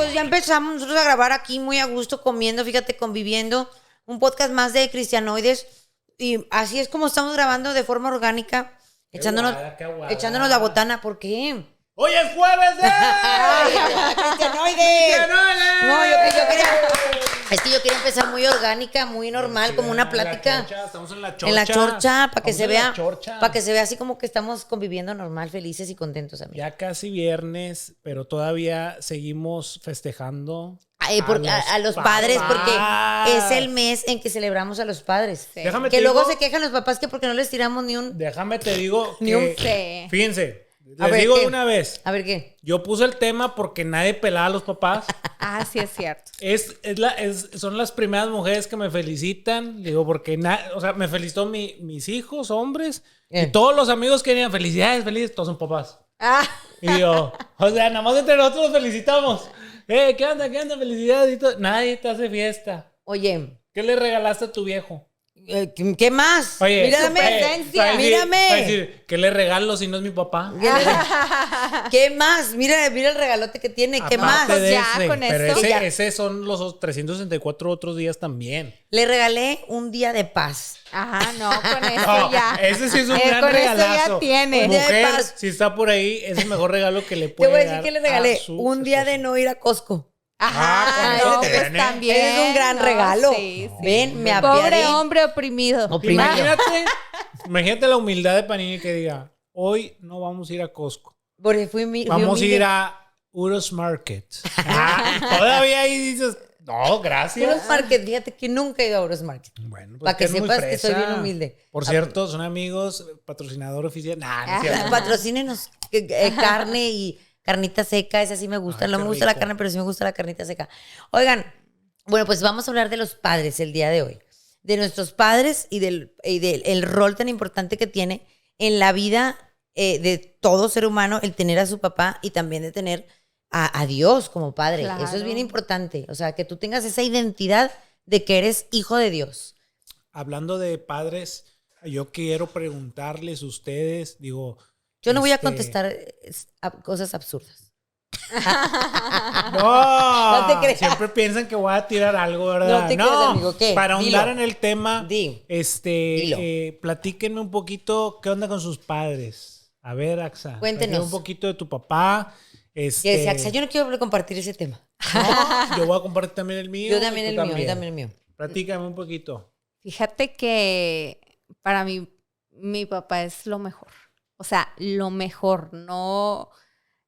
pues ya empezamos nosotros a grabar aquí muy a gusto, comiendo, fíjate, conviviendo. Un podcast más de Cristianoides. Y así es como estamos grabando de forma orgánica, echándonos la botana. ¿Por qué? ¡Hoy es jueves de Cristianoides! No, yo quería... Es que yo quería empezar muy orgánica, muy normal, como una plática. Estamos en la chorcha. En la chorcha, para que se vea, así como que estamos conviviendo normal, felices y contentos, amigos. Ya casi viernes, pero todavía seguimos festejando a los padres, porque es el mes en que celebramos a los padres. Sí. Que luego se quejan los papás que porque no les tiramos ni un... Déjame te digo ni un... Fíjense, les digo de una vez. A ver, ¿qué? Yo puse el tema porque nadie pelaba a los papás. Sí es cierto. Son las primeras mujeres que me felicitan. Digo, porque o sea, me felicitó mis hijos, hombres. Y todos los amigos que querían felicidades, felices, todos son papás. Y yo, o sea, nada más entre nosotros los felicitamos. ¿Qué onda? Felicidades y todo. Nadie te hace fiesta. Oye. ¿Qué le regalaste a tu viejo? ¿Qué más? Oye, mírame. Va a decir, ¿qué le regalo si no es mi papá? ¿Qué más? Mira el regalote que tiene. ¿Qué más? Pues ya, con pero eso. ese son los 364 otros días también. Le regalé un día de paz. No, con eso ya. Ese sí es un gran regalazo. Eso ya tiene. Mujer, si está por ahí, es el mejor regalo que le puede dar. Te voy a decir que le regalé un día de no ir a Costco. Pues también. Es un gran regalo. Sí. Ven, me apiadé. Pobre hombre oprimido. Imagínate la humildad de Panini que diga, hoy no vamos a ir a Costco. Vamos a ir a Uros Market. Todavía ahí dices, no, gracias. Uros Market, fíjate que nunca he ido a Uros Market. Bueno, pues para que sepas que soy bien humilde. Por cierto, son amigos, patrocinador oficial. Patrocínenos carne y carnita seca, esa sí me gusta. No me gusta la carne, pero sí me gusta la carnita seca. Oigan, bueno, pues vamos a hablar de los padres el día de hoy. De nuestros padres y del rol tan importante que tiene en la vida de todo ser humano el tener a su papá y también de tener a Dios como padre. Claro. Eso es bien importante. O sea, que tú tengas esa identidad de que eres hijo de Dios. Hablando de padres, yo quiero preguntarles a ustedes, digo... Yo no voy a contestar cosas absurdas. No te creas. Siempre piensan que voy a tirar algo, ¿verdad? No te creas, amigo. ¿Qué? Para ahondar en el tema, platíquenme un poquito qué onda con sus padres. A ver, Axa. Cuéntenos. Un poquito de tu papá. Axa, yo no quiero compartir ese tema. No, yo voy a compartir también el mío. Yo también el mío. Platícame un poquito. Fíjate que para mí, mi papá es lo mejor. O sea, lo mejor, no...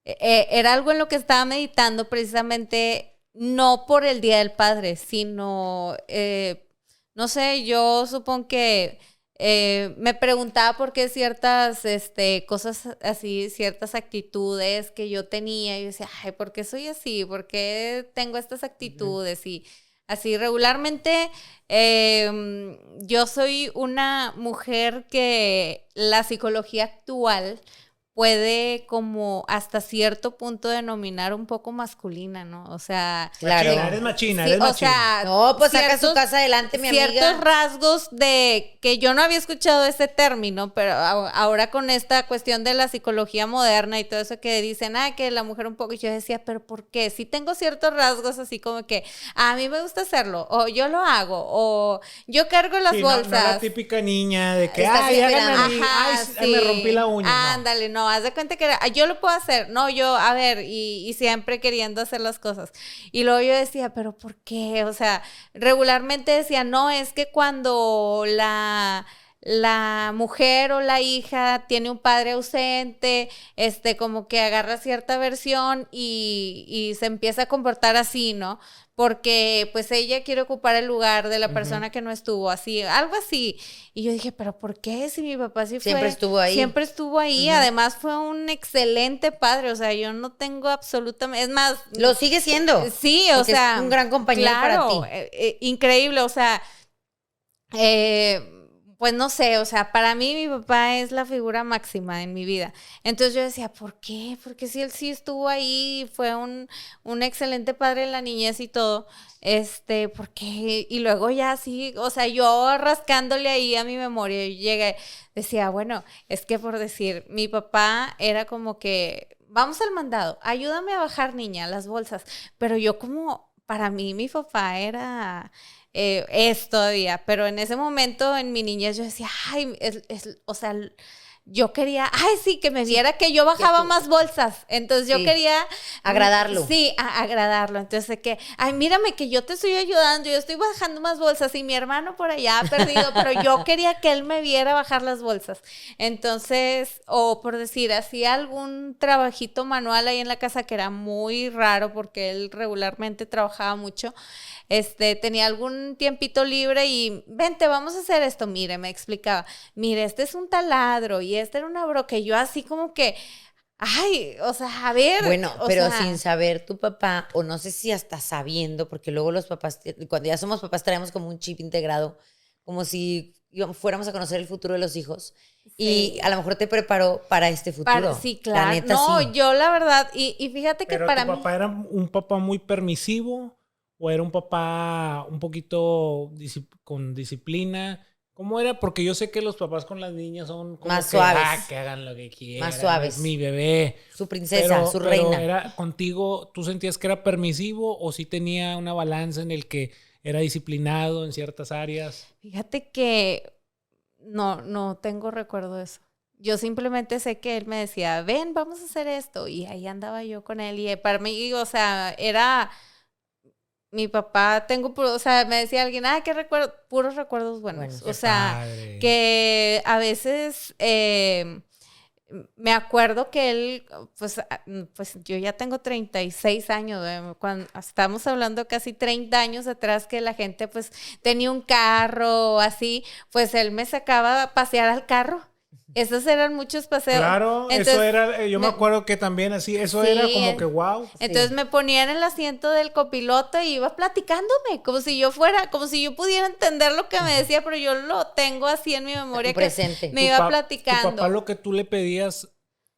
era algo en lo que estaba meditando precisamente, no por el Día del Padre, sino, no sé, yo supongo que me preguntaba por qué ciertas cosas así, ciertas actitudes que yo tenía, y yo decía, ay, ¿por qué soy así? ¿Por qué tengo estas actitudes? Y así regularmente yo soy una mujer que la psicología actual puede como hasta cierto punto denominar un poco masculina, ¿no? O sea... Claro. Eres machina, sí, eres machina. O sea, no, pues saca su casa adelante, mi amiga. Ciertos rasgos de que yo no había escuchado ese término, pero ahora con esta cuestión de la psicología moderna y todo eso que dicen, que la mujer un poco, y yo decía, ¿pero por qué? Sí tengo ciertos rasgos así como que a mí me gusta hacerlo, o yo lo hago, o yo cargo las bolsas. No la típica niña de que, me rompí la uña. Ándale, no, haz de cuenta que yo lo puedo hacer, no, yo, a ver, y siempre queriendo hacer las cosas. Y luego yo decía, ¿pero por qué? O sea, regularmente decía, no, es que cuando la mujer o la hija tiene un padre ausente, como que agarra cierta versión y se empieza a comportar así, ¿no? Porque pues ella quiere ocupar el lugar de la persona que no estuvo, así, algo así. Y yo dije, ¿pero por qué? Si mi papá siempre estuvo ahí. Además fue un excelente padre, o sea, yo no tengo absolutamente, es más... Lo sigue siendo. Sí, o sea... Es un gran compañero para ti. Increíble, o sea... pues no sé, o sea, para mí mi papá es la figura máxima en mi vida. Entonces yo decía, ¿por qué? Porque si él sí estuvo ahí, fue un excelente padre en la niñez y todo, ¿por qué? Y luego ya así, o sea, yo rascándole ahí a mi memoria, yo llegué, decía, bueno, es que por decir, mi papá era como que vamos al mandado, ayúdame a bajar, niña, las bolsas. Pero yo como, para mí, mi papá era... es todavía, pero en ese momento, en mi niñez, yo decía, ay, o sea... Yo quería, ay, sí, que me viera que yo bajaba más bolsas. Entonces yo quería... Agradarlo. Sí, agradarlo. Entonces de que, ay, mírame que yo te estoy ayudando, yo estoy bajando más bolsas y mi hermano por allá ha perdido, pero yo quería que él me viera bajar las bolsas. Entonces, o por decir, hacía algún trabajito manual ahí en la casa que era muy raro porque él regularmente trabajaba mucho. Tenía algún tiempito libre y vente, vamos a hacer esto. Mire, me explicaba, mire, este es un taladro y este era una broca. Y yo así como que, ay, o sea, a ver. Bueno, pero sin saber tu papá, o no sé si hasta sabiendo, porque luego los papás, cuando ya somos papás, traemos como un chip integrado, como si fuéramos a conocer el futuro de los hijos. Sí. Y a lo mejor te preparó para este futuro. Sí, claro. La neta, no, sí. Yo la verdad, y fíjate que pero para tu mí... papá era un papá muy permisivo, o era un papá un poquito con disciplina. ¿Cómo era? Porque yo sé que los papás con las niñas son como más suaves. Que hagan lo que quieran. Más suaves. Es mi bebé. Su princesa, su reina. Era contigo, ¿tú sentías que era permisivo o sí tenía una balanza en el que era disciplinado en ciertas áreas? Fíjate que no tengo recuerdo de eso. Yo simplemente sé que él me decía, ven, vamos a hacer esto. Y ahí andaba yo con él. Y para mí, o sea, era... Mi papá, o sea, me decía alguien, qué recuerdo, puros recuerdos buenos. O sea, padre. Que a veces me acuerdo que él, pues yo ya tengo 36 años, cuando estamos hablando casi 30 años atrás que la gente pues tenía un carro así, pues él me sacaba a pasear al carro. Esos eran muchos paseos. Claro, entonces, eso era, yo me acuerdo que también así, eso sí, era como que wow. Entonces me ponía en el asiento del copiloto y iba platicándome, como si yo pudiera entender lo que me decía, pero yo lo tengo así en mi memoria presente. Que me iba platicando. ¿Tu papá lo que tú le pedías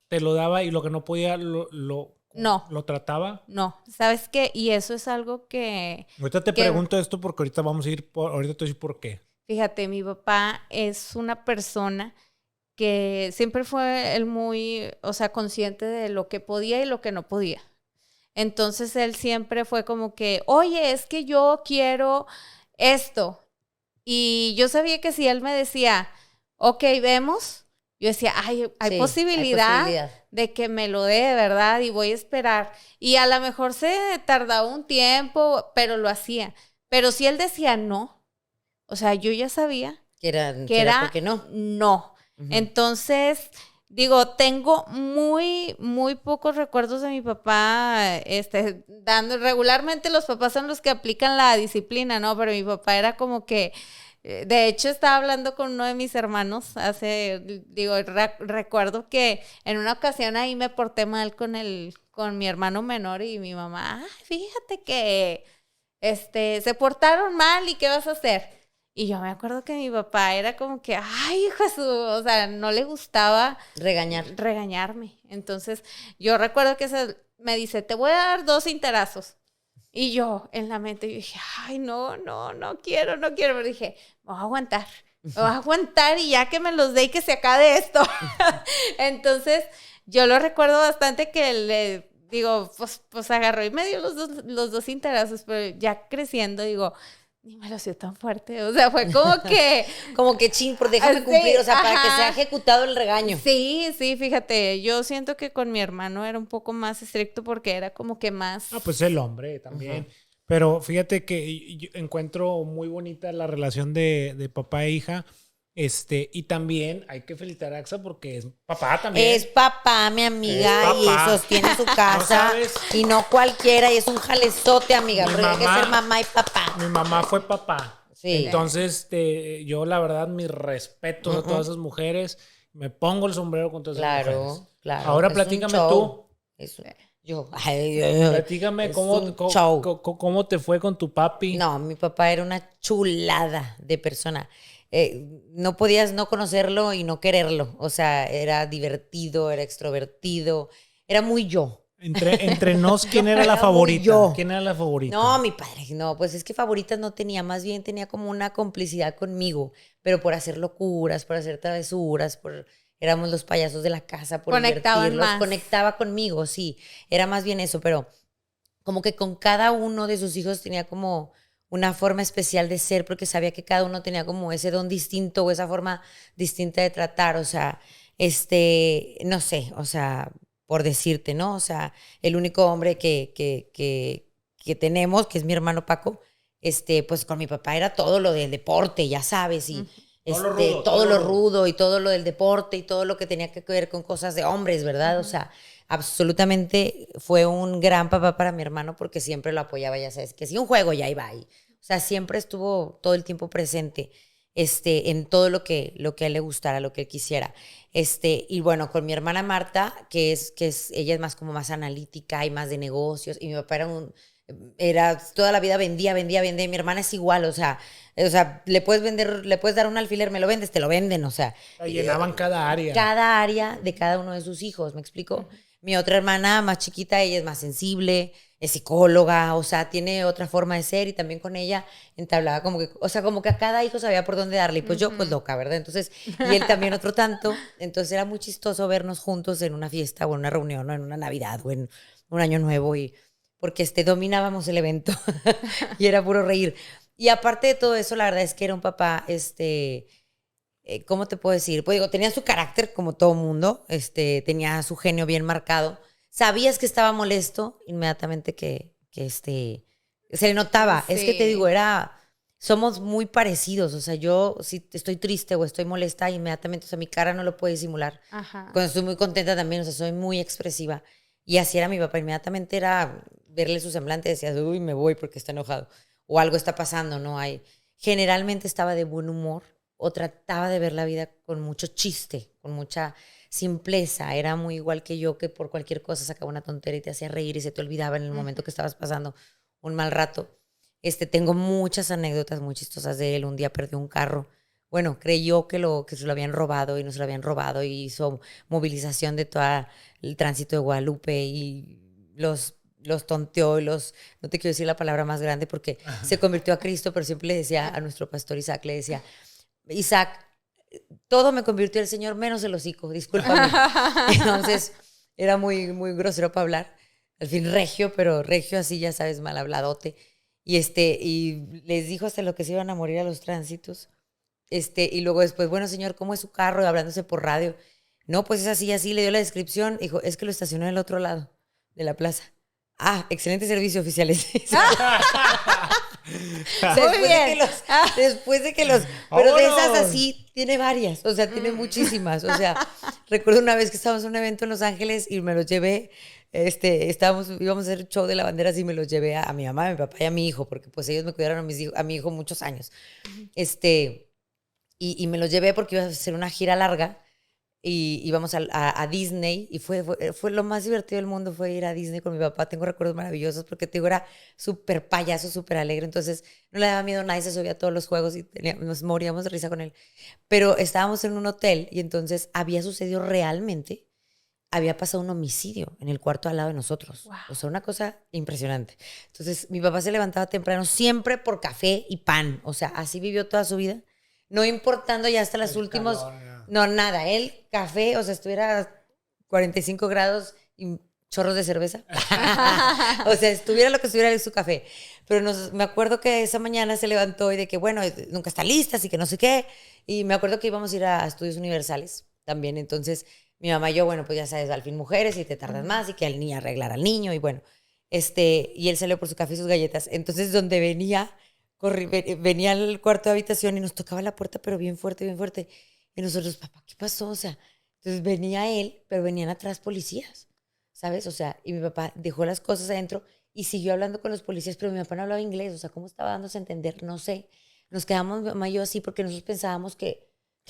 te lo daba y lo que no podía lo trataba? No, ¿sabes qué? Y eso es algo que... Ahorita te pregunto esto porque ahorita vamos a ir, ahorita te voy a decir por qué. Fíjate, mi papá es una persona que siempre fue él muy, o sea, consciente de lo que podía y lo que no podía. Entonces él siempre fue como que, oye, es que yo quiero esto. Y yo sabía que si él me decía, ok, vemos, yo decía, hay posibilidad de que me lo dé, ¿verdad? Y voy a esperar. Y a lo mejor se tardaba un tiempo, pero lo hacía. Pero si él decía no, o sea, yo ya sabía que era porque no. Uh-huh. Entonces, digo, tengo muy, muy pocos recuerdos de mi papá, regularmente los papás son los que aplican la disciplina, ¿no? Pero mi papá era como que, de hecho, estaba hablando con uno de mis hermanos recuerdo que en una ocasión ahí me porté mal con mi hermano menor y mi mamá, fíjate que, se portaron mal y ¿qué vas a hacer? Y yo me acuerdo que mi papá era como que, ay, Jesús, o sea, no le gustaba regañarme. Entonces, yo recuerdo que me dice, te voy a dar 2 cintarazos. Y yo, en la mente, yo dije, ay, no quiero. Pero dije, me voy a aguantar y ya que me los dé y que se acabe esto. Entonces, yo lo recuerdo bastante que le digo, pues agarró y me dio los dos cintarazos, pero ya creciendo, digo, ni me lo hacía tan fuerte, o sea, fue como que... como que ching, por déjame cumplir, o sea, para que sea ejecutado el regaño. Sí, fíjate, yo siento que con mi hermano era un poco más estricto porque era como que más... pues el hombre también. Uh-huh. Pero fíjate que yo encuentro muy bonita la relación de papá e hija. Y también hay que felicitar a Axa porque es papá también. Es papá, mi amiga, y sostiene su casa. ¿No y no cualquiera, y es un jalezote, amiga. Pero hay que ser mamá y papá. Mi mamá fue papá. Sí. Entonces, yo la verdad, mis respetos a todas esas mujeres. Me pongo el sombrero con todas esas mujeres. Claro. Ahora platícame tú. Yo. Platícame cómo te fue con tu papi. No, mi papá era una chulada de persona. No podías no conocerlo y no quererlo. O sea, era divertido, era extrovertido, era muy yo. Entre nos, ¿quién era la favorita? ¿Quién era la favorita? No, mi padre, no, pues es que favoritas no tenía, más bien tenía como una complicidad conmigo, pero por hacer locuras, por hacer travesuras, por éramos los payasos de la casa por Conectaban divertirlos. más. Conectaba conmigo, sí, era más bien eso, pero como que con cada uno de sus hijos tenía como una forma especial de ser, porque sabía que cada uno tenía como ese don distinto o esa forma distinta de tratar, o sea, no sé, o sea, por decirte, ¿no? O sea, el único hombre que tenemos, que es mi hermano Paco, pues con mi papá era todo lo del deporte, ya sabes, y todo lo rudo y todo lo del deporte y todo lo que tenía que ver con cosas de hombres, ¿verdad? O sea, absolutamente fue un gran papá para mi hermano porque siempre lo apoyaba, ya sabes, que si un juego ya iba ahí. O sea, siempre estuvo todo el tiempo presente en todo lo que a él le gustara, lo que él quisiera. Y bueno, con mi hermana Marta, ella es más como más analítica y más de negocios, y mi papá era toda la vida vendía, mi hermana es igual, o sea, le puedes dar un alfiler, me lo vendes, te lo venden, o sea. Llenaban cada área. Cada área de cada uno de sus hijos, ¿me explico? Mi otra hermana más chiquita, ella es más sensible, es psicóloga, o sea, tiene otra forma de ser y también con ella entablaba como que, o sea, como que a cada hijo sabía por dónde darle y pues yo pues loca, ¿verdad? Entonces, y él también otro tanto, entonces era muy chistoso vernos juntos en una fiesta o en una reunión o en una Navidad o en un Año Nuevo y porque dominábamos el evento y era puro reír. Y aparte de todo eso, la verdad es que era un papá, ¿cómo te puedo decir? Pues digo, tenía su carácter como todo mundo, tenía su genio bien marcado. Sabías que estaba molesto inmediatamente que se le notaba. Sí. Es que te digo, somos muy parecidos. O sea, yo si estoy triste o estoy molesta, inmediatamente, o sea, mi cara no lo puede disimular. Ajá. Cuando estoy muy contenta también, o sea, soy muy expresiva. Y así era mi papá. Inmediatamente era verle su semblante, decías, uy, me voy porque está enojado. O algo está pasando, ¿no? Generalmente estaba de buen humor o trataba de ver la vida con mucho chiste, con mucha simpleza. Era muy igual que yo, que por cualquier cosa sacaba una tontería y te hacía reír y se te olvidaba en el momento que estabas pasando un mal rato. Tengo muchas anécdotas muy chistosas de él. Un día perdió un carro. Bueno, creyó que se lo habían robado y no se lo habían robado y hizo movilización de todo el tránsito de Guadalupe y los tonteó y no te quiero decir la palabra más grande porque se convirtió a Cristo, pero siempre le decía a nuestro pastor Isaac, le decía, Isaac, todo me convirtió el Señor menos el hocico, discúlpame. Entonces era muy, muy grosero para hablar. Al fin regio, pero regio así, ya sabes, mal habladote. Y les dijo hasta lo que se iban a morir a los tránsitos. Y luego después, bueno, señor, ¿cómo es su carro? Y hablándose por radio. No, pues es así, así. Le dio la descripción. Dijo, es que lo estacionó en el otro lado de la plaza. Ah, excelente servicio, oficiales. Muy bien. Después de que los... Pero de esas así, tiene varias. O sea, tiene muchísimas. O sea, recuerdo una vez que estábamos en un evento en Los Ángeles y me los llevé... íbamos a hacer el show de la bandera y me los llevé a mi mamá, a mi papá y a mi hijo, porque pues ellos me cuidaron a mi hijo muchos años. Y me los llevé porque iba a hacer una gira larga y íbamos a Disney y fue lo más divertido del mundo, fue ir a Disney con mi papá. Tengo recuerdos maravillosos porque te digo, era súper payaso, súper alegre, entonces no le daba miedo a nadie, se subía a todos los juegos y nos moríamos de risa con él. Pero estábamos en un hotel y entonces había sucedido realmente, había pasado un homicidio en el cuarto al lado de nosotros. Wow. O sea, una cosa impresionante. Entonces mi papá se levantaba temprano siempre por café y pan, o sea, así vivió toda su vida. No importando ya hasta los últimos... No, nada. Él, café, o sea, estuviera 45 grados y chorros de cerveza. O sea, estuviera lo que estuviera en su café. Pero me acuerdo que esa mañana se levantó y de que, bueno, nunca está lista, así que no sé qué. Y me acuerdo que íbamos a ir a Estudios Universales también. Entonces, mi mamá y yo, bueno, pues ya sabes, al fin mujeres y te tardas más y que al niño arreglar al niño y bueno. Y él salió por su café y sus galletas. Entonces, donde venía al cuarto de habitación y nos tocaba la puerta, pero bien fuerte, bien fuerte. Y nosotros, papá, ¿qué pasó? O sea, entonces venía él, pero venían atrás policías, ¿sabes? O sea, y mi papá dejó las cosas adentro y siguió hablando con los policías, pero mi papá no hablaba inglés, o sea, ¿cómo estaba dándose a entender? No sé. Nos quedamos, mi mamá y yo, así porque nosotros pensábamos que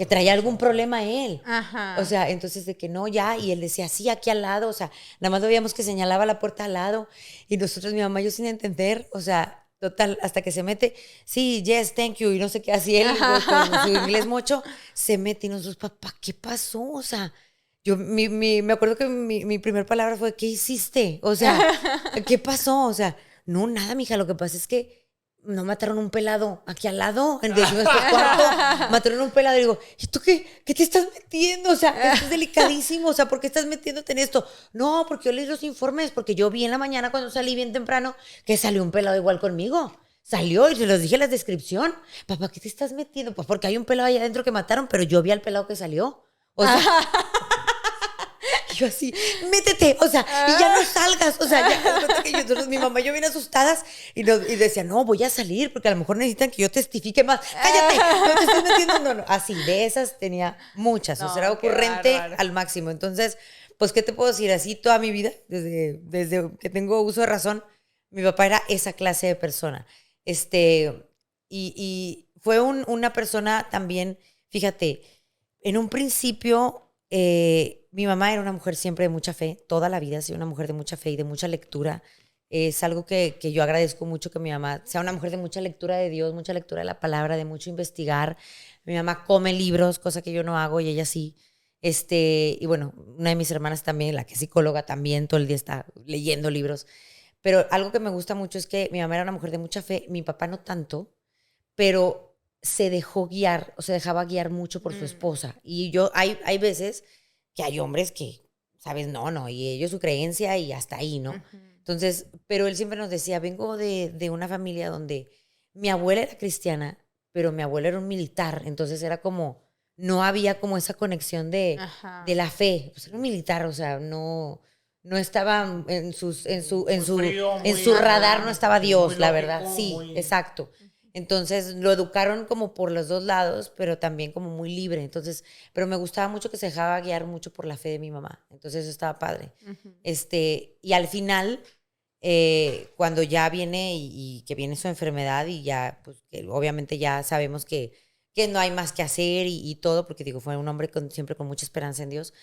traía algún problema él. Ajá. O sea, entonces de que no, ya, y él decía, sí, aquí al lado, o sea, nada más lo veíamos que señalaba la puerta al lado, y nosotros, mi mamá y yo sin entender, o sea, total, hasta que se mete, sí, yes, thank you, y no sé qué, así él, con su inglés mocho, se mete y nosotros, papá, ¿qué pasó? O sea, me acuerdo que mi primer palabra fue, ¿qué hiciste? O sea, ¿qué pasó? O sea, no, nada, mija, lo que pasa es que no mataron un pelado aquí al lado, de nuestro cuarto, mataron un pelado. Y digo, ¿y tú qué te estás metiendo? O sea, esto es delicadísimo, o sea, ¿por qué estás metiéndote en esto? No, porque yo leí los informes, porque yo vi en la mañana cuando salí bien temprano que salió un pelado igual conmigo. Salió y se los dije en la descripción. Papá, ¿qué te estás metiendo? Pues porque hay un pelado allá adentro que mataron, pero yo vi al pelado que salió. O sea... Yo así, métete, o sea, y ya no salgas, o sea, ya, que entonces mi mamá y yo bien asustadas y decía, no, voy a salir porque a lo mejor necesitan que yo testifique más. Cállate, no te estás metiendo, no. Así, de esas tenía muchas, o sea, era ocurrente al máximo. Entonces, pues, ¿qué te puedo decir? Así toda mi vida, desde que tengo uso de razón, mi papá era esa clase de persona. Y fue una persona también, fíjate, en un principio... mi mamá era una mujer siempre de mucha fe, toda la vida ha sido una mujer de mucha fe y de mucha lectura. Es algo que yo agradezco mucho, que mi mamá sea una mujer de mucha lectura de Dios, mucha lectura de la palabra, de mucho investigar. Mi mamá come libros, cosa que yo no hago, y ella sí. Y bueno, una de mis hermanas también, la que es psicóloga, también todo el día está leyendo libros. Pero algo que me gusta mucho es que mi mamá era una mujer de mucha fe, mi papá no tanto, pero se dejó guiar, o se dejaba guiar mucho por su esposa. Y hay veces que hay hombres que, ¿sabes? No, y ellos su creencia y hasta ahí, ¿no? Entonces, pero él siempre nos decía, vengo de una familia donde mi abuela era cristiana, pero mi abuelo era un militar, entonces era como, no había como esa conexión de la fe, pues era un militar, o sea, no estaba en su radar, no estaba Dios, la verdad, sí, exacto. Entonces lo educaron como por los dos lados, pero también como muy libre. Entonces, pero me gustaba mucho que se dejaba guiar mucho por la fe de mi mamá. Entonces eso estaba padre. Y al final, cuando ya viene y que viene su enfermedad y ya, pues que obviamente ya sabemos que no hay más que hacer y todo, porque digo, fue un hombre siempre con mucha esperanza en Dios.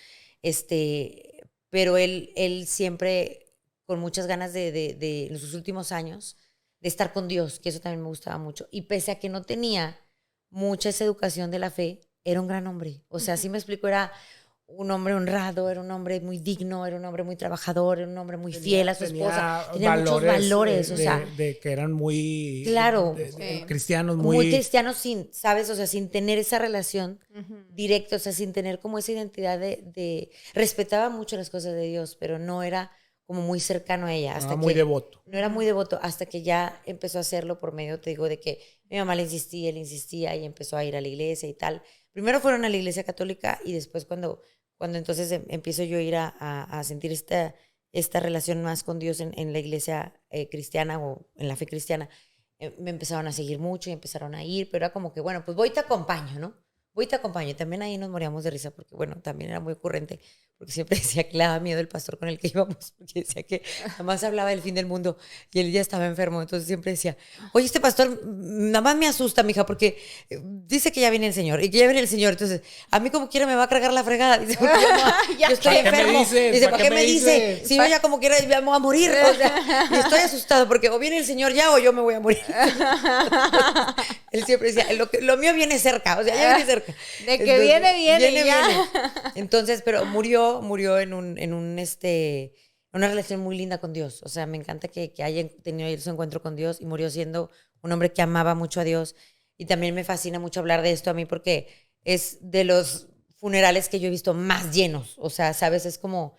Pero él siempre con muchas ganas de en sus últimos años, de estar con Dios, que eso también me gustaba mucho. Y pese a que no tenía mucha esa educación de la fe, era un gran hombre. O sea, así me explico, era un hombre honrado, era un hombre muy digno, era un hombre muy trabajador, era un hombre muy fiel a su esposa. Tenía muchos valores, o sea. De que eran muy... Claro. Cristianos, muy cristianos sin, ¿sabes? O sea, sin tener esa relación directa, o sea, sin tener como esa identidad respetaba mucho las cosas de Dios, pero no era como muy cercano a ella. Hasta muy devoto. No era muy devoto, hasta que ya empezó a hacerlo por medio, te digo, de que mi mamá le insistía, él insistía y empezó a ir a la iglesia y tal. Primero fueron a la iglesia católica y después cuando entonces empiezo yo a ir a sentir esta relación más con Dios en la iglesia cristiana o en la fe cristiana, me empezaron a seguir mucho y empezaron a ir, pero era como que, bueno, pues voy y te acompaño, ¿no? Voy y te acompaño. También ahí nos moríamos de risa porque, bueno, también era muy ocurrente, porque siempre decía que le daba miedo el pastor con el que íbamos, porque decía que nada más hablaba del fin del mundo y él ya estaba enfermo. Entonces siempre decía, oye, este pastor nada más me asusta, mija, porque dice que ya viene el Señor y que ya viene el Señor. Entonces, a mí como quiera me va a cargar la fregada. Dice, porque yo estoy enfermo. Dice, ¿para qué me dice? Si no, ya como quiera vamos a morir. O sea, y estoy asustado porque o viene el Señor ya o yo me voy a morir. Él siempre decía, lo mío viene cerca, o sea, ya viene cerca. De que entonces, viene ya. Entonces, pero murió en una relación muy linda con Dios. O sea, me encanta que haya tenido su encuentro con Dios y murió siendo un hombre que amaba mucho a Dios. Y también me fascina mucho hablar de esto a mí porque es de los funerales que yo he visto más llenos. O sea, ¿sabes? Es como,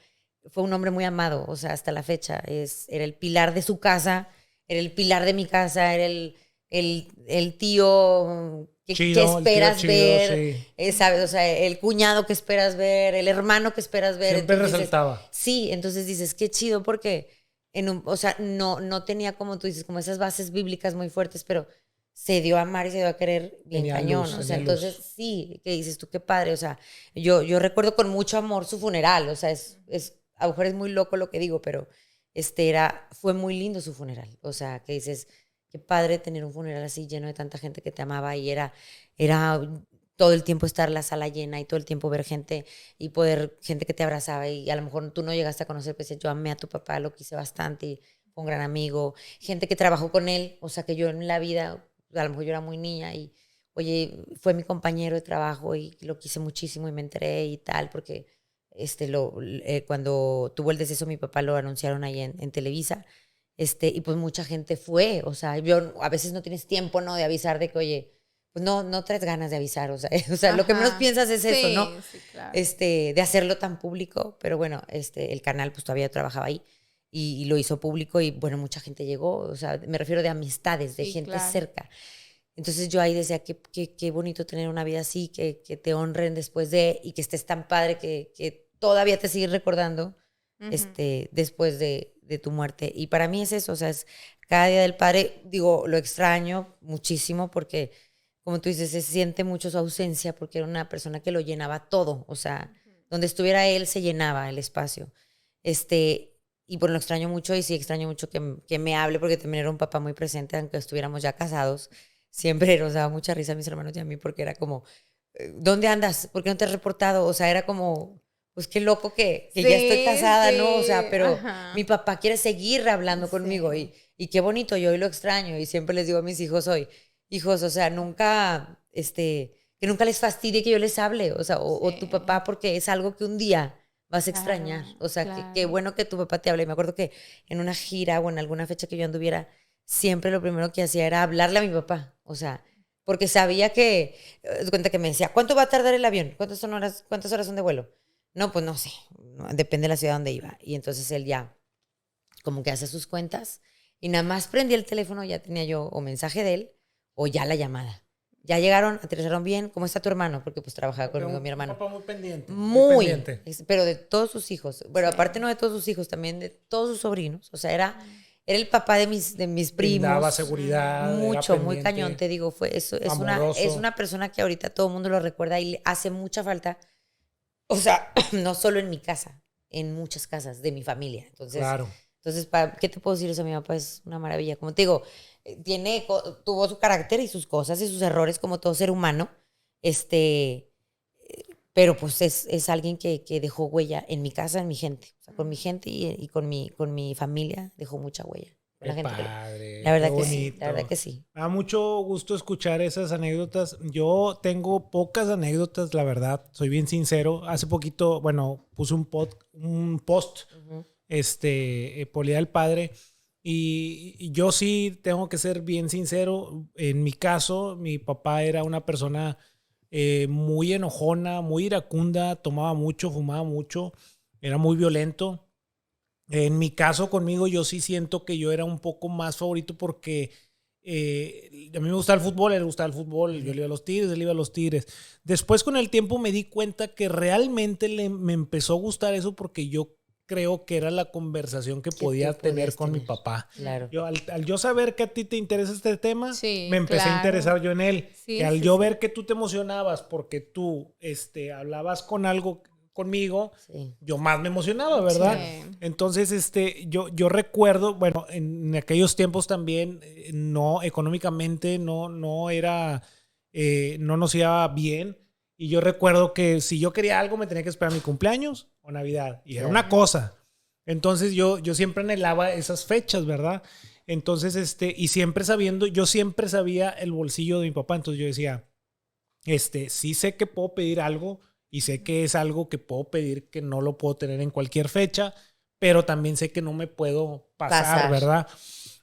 fue un hombre muy amado, o sea, hasta la fecha. Era el pilar de su casa, era el pilar de mi casa, era el tío que esperas ver, sí. ¿Sabes? O sea, el cuñado que esperas ver, el hermano que esperas ver. Siempre entonces resaltaba. Sí, entonces dices, qué chido porque o sea, no tenía, como tú dices, como esas bases bíblicas muy fuertes, pero se dio a amar y se dio a querer bien cañón. O sea, entonces sí, que dices tú, qué padre. O sea, yo recuerdo con mucho amor su funeral. O sea, a lo mejor es muy loco lo que digo, pero fue muy lindo su funeral. O sea, que dices, qué padre tener un funeral así lleno de tanta gente que te amaba y era todo el tiempo estar la sala llena y todo el tiempo ver gente y gente que te abrazaba y a lo mejor tú no llegaste a conocer, pues yo amé a tu papá, lo quise bastante y fue un gran amigo, gente que trabajó con él, o sea que yo en la vida, a lo mejor yo era muy niña y oye, fue mi compañero de trabajo y lo quise muchísimo y me enteré y tal, porque cuando tuvo el deceso mi papá lo anunciaron ahí en Televisa. Y pues mucha gente fue, o sea, yo a veces no tienes tiempo, ¿no? De avisar de que, oye, pues no traes ganas de avisar, o sea, lo que menos piensas es eso, ¿no? Sí, claro. De hacerlo tan público, pero bueno, el canal pues todavía trabajaba ahí y lo hizo público y bueno, mucha gente llegó, o sea, me refiero de amistades, de gente cerca. Entonces yo ahí decía, qué bonito tener una vida así, que te honren después de, y que estés tan padre que todavía te sigues recordando después de tu muerte. Y para mí es eso, o sea, es cada Día del Padre, digo, lo extraño muchísimo porque, como tú dices, se siente mucho su ausencia porque era una persona que lo llenaba todo, o sea, donde estuviera él se llenaba el espacio. Y bueno, lo extraño mucho y sí extraño mucho que me hable porque también era un papá muy presente, aunque estuviéramos ya casados. Siempre nos daba mucha risa a mis hermanos y a mí porque era como, ¿dónde andas? ¿Por qué no te has reportado? O sea, era como, pues qué loco que ya estoy casada, ¿no? O sea, pero mi papá quiere seguir hablando conmigo y qué bonito, yo hoy lo extraño y siempre les digo a mis hijos hoy, hijos, o sea, nunca, que nunca les fastidie que yo les hable, o sea, o tu papá porque es algo que un día vas a extrañar, o sea, qué bueno que tu papá te hable. Me acuerdo que en una gira o en alguna fecha que yo anduviera, siempre lo primero que hacía era hablarle a mi papá, o sea, porque sabía que, cuenta que me decía, ¿cuánto va a tardar el avión? ¿Cuántas horas son de vuelo? No, pues no sé, depende de la ciudad donde iba. Y entonces él ya como que hace sus cuentas y nada más prendía el teléfono, ya tenía yo o mensaje de él o ya la llamada. Ya llegaron, aterrizaron bien. ¿Cómo está tu hermano? Porque pues trabajaba conmigo mi hermano. Papá muy pendiente. Muy pendiente. Pero de todos sus hijos. Bueno, aparte no de todos sus hijos, también de todos sus sobrinos. O sea, era el papá de mis primos. Daba seguridad. Mucho, muy cañón, te digo. Es una persona que ahorita todo el mundo lo recuerda y le hace mucha falta. O sea, no solo en mi casa, en muchas casas de mi familia. Entonces, ¿qué te puedo decir? Eso, mi papá es una maravilla. Como te digo, tuvo su carácter y sus cosas y sus errores como todo ser humano, pero pues es alguien que dejó huella en mi casa, en mi gente, o sea, con mi gente y con mi familia dejó mucha huella. Qué padre, la verdad que sí, la verdad que sí. Me da mucho gusto escuchar esas anécdotas. Yo tengo pocas anécdotas, la verdad, soy bien sincero. Hace poquito, bueno, puse un post, por el Día del Padre. Y yo sí tengo que ser bien sincero. En mi caso, mi papá era una persona muy enojona, muy iracunda, tomaba mucho, fumaba mucho, era muy violento. En mi caso conmigo yo sí siento que yo era un poco más favorito porque a mí me gustaba el fútbol, a él le gustaba el fútbol, yo le iba a los Tigres, él iba a los Tigres. Después con el tiempo me di cuenta que realmente me empezó a gustar eso porque yo creo que era la conversación que podía tener con mi papá. Claro. Al yo saber que a ti te interesa este tema, me empecé a interesar yo en él. Y al yo ver que tú te emocionabas porque tú hablabas conmigo, yo más me emocionaba, ¿verdad? Sí. Entonces, yo recuerdo, bueno, en aquellos tiempos también, no, económicamente no era, no nos iba bien. Y yo recuerdo que si yo quería algo me tenía que esperar mi cumpleaños o Navidad. Y era una cosa. Entonces yo siempre anhelaba esas fechas, ¿verdad? Entonces, y siempre yo siempre sabía el bolsillo de mi papá. Entonces yo decía, sí sé que puedo pedir algo y sé que es algo que puedo pedir que no lo puedo tener en cualquier fecha, pero también sé que no me puedo pasar. ¿Verdad?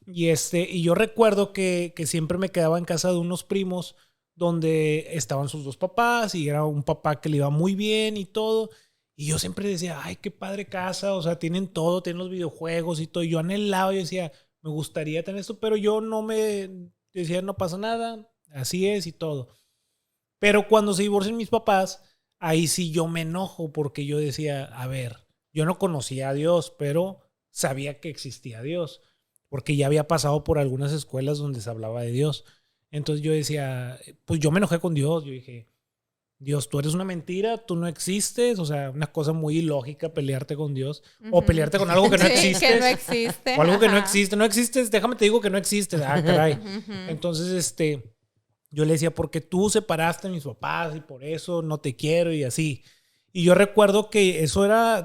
Y yo recuerdo que siempre me quedaba en casa de unos primos donde estaban sus dos papás y era un papá que le iba muy bien y todo. Y yo siempre decía, ay, qué padre casa, o sea, tienen todo, tienen los videojuegos y todo. Y yo anhelaba, yo decía, me gustaría tener esto, pero yo decía, no pasa nada, así es y todo. Pero cuando se divorcian mis papás, ahí sí yo me enojo porque yo decía, a ver, yo no conocía a Dios, pero sabía que existía Dios, porque ya había pasado por algunas escuelas donde se hablaba de Dios. Entonces yo decía, pues yo me enojé con Dios. Yo dije, Dios, tú eres una mentira, tú no existes. O sea, una cosa muy ilógica pelearte con Dios. O pelearte con algo que no existe. Que no existe. O algo que no existe. No existes, déjame te digo que no existes. Ah, caray. Entonces, yo le decía, porque tú separaste a mis papás y por eso no te quiero y así. Y yo recuerdo que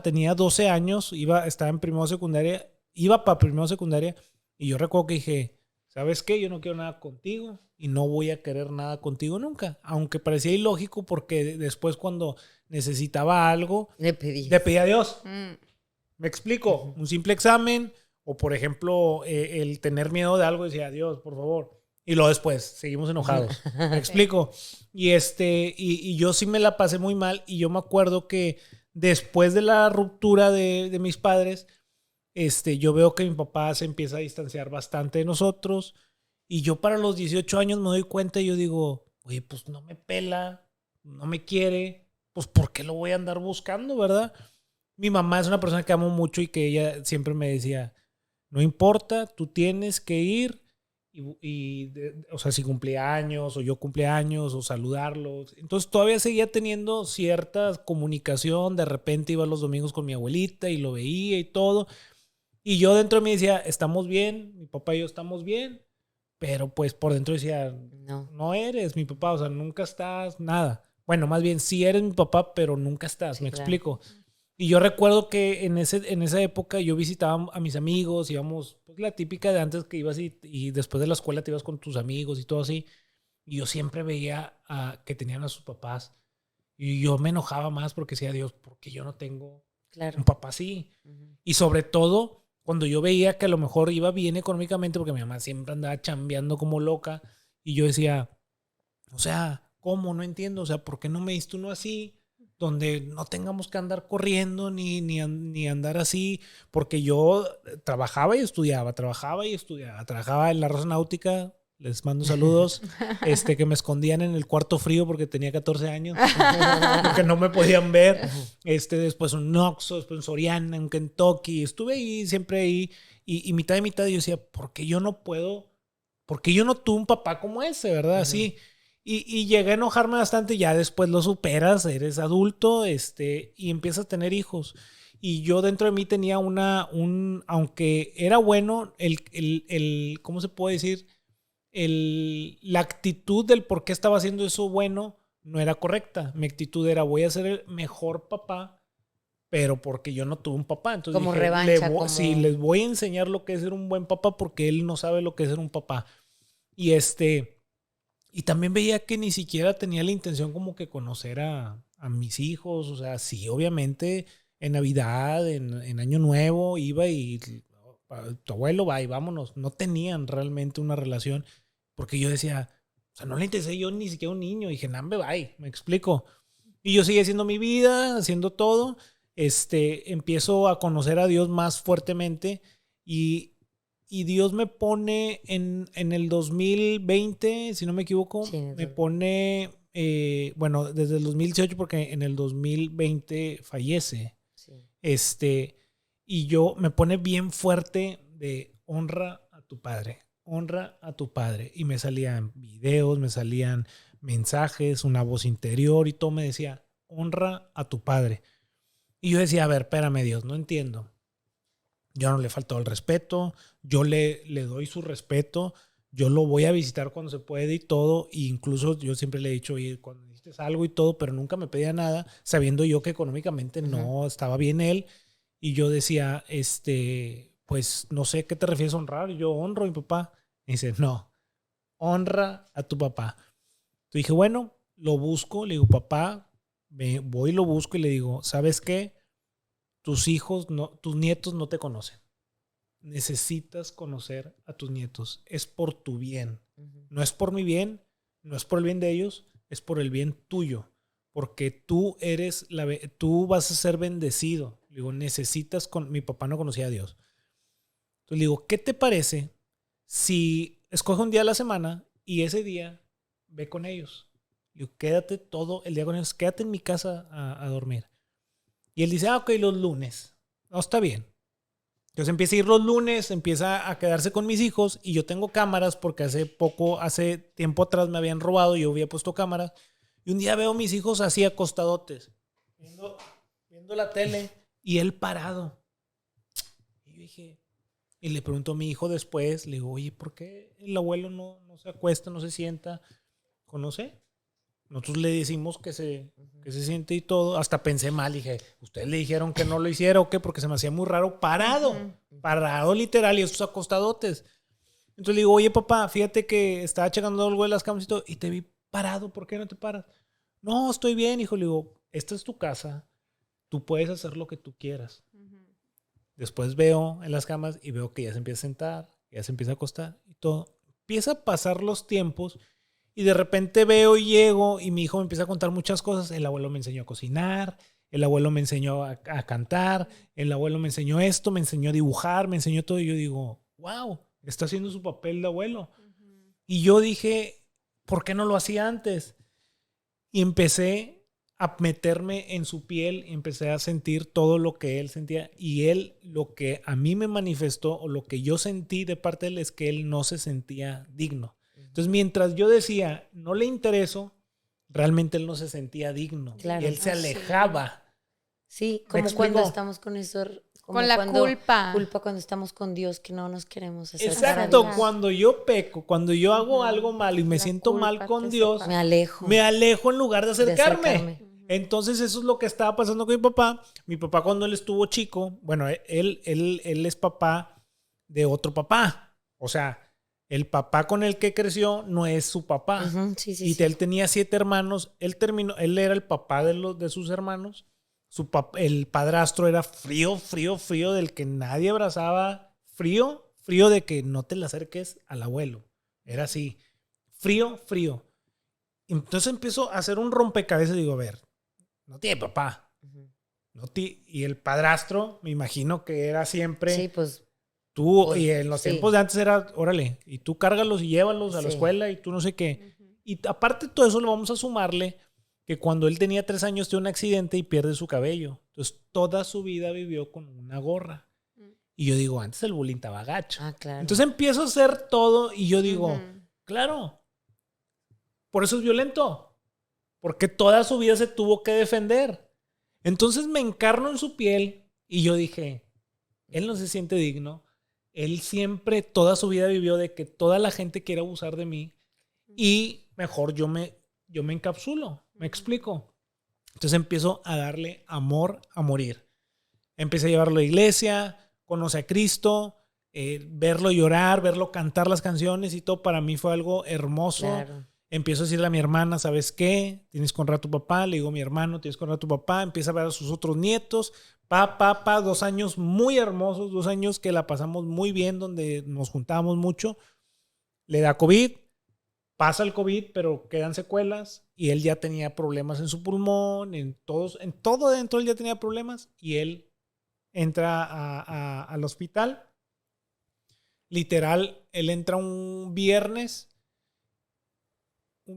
tenía 12 años, estaba en primero secundaria, iba para primero secundaria. Y yo recuerdo que dije, ¿sabes qué? Yo no quiero nada contigo y no voy a querer nada contigo nunca. Aunque parecía ilógico porque después cuando necesitaba algo, le pedí a Dios. ¿Me explico? Un simple examen, O por ejemplo, el tener miedo de algo, decía, Dios, por favor. Y luego después, seguimos enojados. ¿Me explico? Y yo sí me la pasé muy mal. Y yo me acuerdo que después de la ruptura de mis padres, yo veo que mi papá se empieza a distanciar bastante de nosotros. Y yo para los 18 años me doy cuenta y yo digo, oye, pues no me pela, no me quiere, pues ¿por qué lo voy a andar buscando, verdad? Mi mamá es una persona que amo mucho y que ella siempre me decía, no importa, tú tienes que ir o sea, si cumplía años o yo cumplía años o saludarlos. Entonces todavía seguía teniendo cierta comunicación. De repente iba los domingos con mi abuelita y lo veía y todo. Y yo dentro de mí decía, estamos bien, mi papá y yo estamos bien. Pero pues por dentro decía, no eres mi papá, o sea, nunca estás, nada. Bueno, más bien sí eres mi papá, pero nunca estás, me explico. Y yo recuerdo que en esa época yo visitaba a mis amigos, íbamos, pues la típica de antes que ibas y después de la escuela te ibas con tus amigos y todo así. Y yo siempre veía que tenían a sus papás. Y yo me enojaba más porque decía, Dios, ¿por qué yo no tengo un papá así? Y sobre todo, cuando yo veía que a lo mejor iba bien económicamente, porque mi mamá siempre andaba chambeando como loca, y yo decía, o sea, ¿cómo? No entiendo, o sea, ¿por qué no me diste uno así? Donde no tengamos que andar corriendo ni andar así, porque yo trabajaba y estudiaba, trabajaba en la Rosa Náutica, les mando saludos, que me escondían en el cuarto frío porque tenía 14 años, porque no me podían ver, después un Oxxo, después un Soriana, un Kentucky, estuve ahí, siempre ahí, y mitad de mitad yo decía, ¿por qué yo no puedo? ¿Por qué yo no tuve un papá como ese, verdad? Así. Y llegué a enojarme bastante, ya después lo superas, eres adulto, y empiezas a tener hijos. Y yo dentro de mí tenía aunque era bueno, ¿cómo se puede decir? La actitud del por qué estaba haciendo eso bueno no era correcta. Mi actitud era, voy a ser el mejor papá, pero porque yo no tuve un papá. Entonces como dije, revancha. sí, les voy a enseñar lo que es ser un buen papá porque él no sabe lo que es ser un papá. Y también veía que ni siquiera tenía la intención como que conocer a mis hijos. O sea, sí, obviamente en Navidad, en Año Nuevo, iba y tu abuelo va y vámonos. No tenían realmente una relación porque yo decía, o sea, no le interesé yo ni siquiera un niño. Dije, nambe, bye, me explico. Y yo seguí haciendo mi vida, haciendo todo. Empiezo a conocer a Dios más fuertemente y Dios me pone en el 2020, si no me equivoco, sí, me pone, bueno, desde el 2018 porque en el 2020 fallece. Sí. Y yo me pone bien fuerte de honra a tu padre, honra a tu padre. Y me salían videos, me salían mensajes, una voz interior y todo me decía, honra a tu padre. Y yo decía, a ver, espérame Dios, no entiendo. Yo no le falto el respeto, yo le doy su respeto, yo lo voy a visitar cuando se puede y todo, e incluso yo siempre le he dicho, oye, cuando necesites algo y todo, pero nunca me pedía nada, sabiendo yo que económicamente no estaba bien él, y yo decía, pues no sé qué te refieres a honrar, yo honro a mi papá. Y dice, no, honra a tu papá. Entonces dije, bueno, lo busco, le digo, papá, voy y lo busco y le digo, ¿sabes qué? Tus hijos, tus nietos no te conocen. Necesitas conocer a tus nietos. Es por tu bien. No es por mi bien, no es por el bien de ellos, es por el bien tuyo. Porque tú vas a ser bendecido. Le digo, mi papá no conocía a Dios. Entonces le digo, ¿qué te parece si escoge un día a la semana y ese día ve con ellos? Le digo, quédate todo el día con ellos, quédate en mi casa a dormir. Y él dice, ok, los lunes. No, está bien. Entonces empieza a ir los lunes, empieza a quedarse con mis hijos y yo tengo cámaras porque hace tiempo atrás me habían robado y yo había puesto cámaras. Y un día veo a mis hijos así acostadotes, viendo la tele y él parado. Y yo dije, y le pregunto a mi hijo después, le digo, oye, ¿por qué el abuelo no se acuesta, no se sienta? ¿Conoce? Nosotros le decimos que se siente y todo. Hasta pensé mal, dije, ¿ustedes le dijeron que no lo hiciera o qué? Porque se me hacía muy raro. Parado literal y estos acostadotes. Entonces le digo, oye papá, fíjate que estaba checando algo de las cámaras y todo y te vi parado, ¿por qué no te paras? No, estoy bien, hijo. Le digo, esta es tu casa, tú puedes hacer lo que tú quieras. Después veo en las camas y veo que ya se empieza a sentar, ya se empieza a acostar y todo. Empieza a pasar los tiempos y de repente veo y llego y mi hijo me empieza a contar muchas cosas. El abuelo me enseñó a cocinar, el abuelo me enseñó a cantar, el abuelo me enseñó esto, me enseñó a dibujar, me enseñó todo. Y yo digo, wow, está haciendo su papel de abuelo. Y yo dije, ¿por qué no lo hacía antes? Y empecé a meterme en su piel y empecé a sentir todo lo que él sentía. Y él, lo que a mí me manifestó o lo que yo sentí de parte de él es que él no se sentía digno. Entonces, mientras yo decía, no le intereso, realmente él no se sentía digno. Claro. Y él se alejaba. Sí, como cuando estamos con eso. Con la culpa. Culpa cuando estamos con Dios, que no nos queremos acercar. Exacto, cuando yo peco, cuando yo hago algo malo y me siento mal con Dios, me alejo. Me alejo en lugar de acercarme. Entonces eso es lo que estaba pasando con mi papá. Mi papá cuando él estuvo chico, bueno, él es papá de otro papá. O sea, el papá con el que creció no es su papá. Él tenía 7 hermanos. Él era el papá de sus hermanos. El padrastro era frío, del que nadie abrazaba. Frío de que no te le acerques al abuelo. Era así. Frío. Entonces empiezo a hacer un rompecabezas y digo, a ver, no tiene papá. Y el padrastro, me imagino que era siempre... Sí, pues... Tú, y en los tiempos de antes era, órale, y tú cárgalos y llévalos a la escuela y tú no sé qué. Y aparte de todo eso, le vamos a sumarle que cuando él tenía 3 años tiene un accidente y pierde su cabello. Entonces, toda su vida vivió con una gorra. Y yo digo, antes el bullying estaba gacho. Claro. Entonces empiezo a hacer todo y yo digo, claro, por eso es violento. Porque toda su vida se tuvo que defender. Entonces me encarno en su piel y yo dije, él no se siente digno. Él siempre, toda su vida vivió de que toda la gente quiere abusar de mí y mejor yo me encapsulo, me explico. Entonces empiezo a darle amor a morir. Empecé a llevarlo a la iglesia, conoce a Cristo, verlo llorar, verlo cantar las canciones y todo para mí fue algo hermoso. Claro. Empiezo a decirle a mi hermana, ¿sabes qué? Tienes que honrar a tu papá. Le digo a mi hermano, tienes que honrar a tu papá. Empieza a ver a sus otros nietos. 2 años muy hermosos, 2 años que la pasamos muy bien, donde nos juntábamos mucho. Le da COVID, pasa el COVID, pero quedan secuelas. Y él ya tenía problemas en su pulmón, en todo dentro él ya tenía problemas. Y él entra al hospital. Literal, él entra un viernes.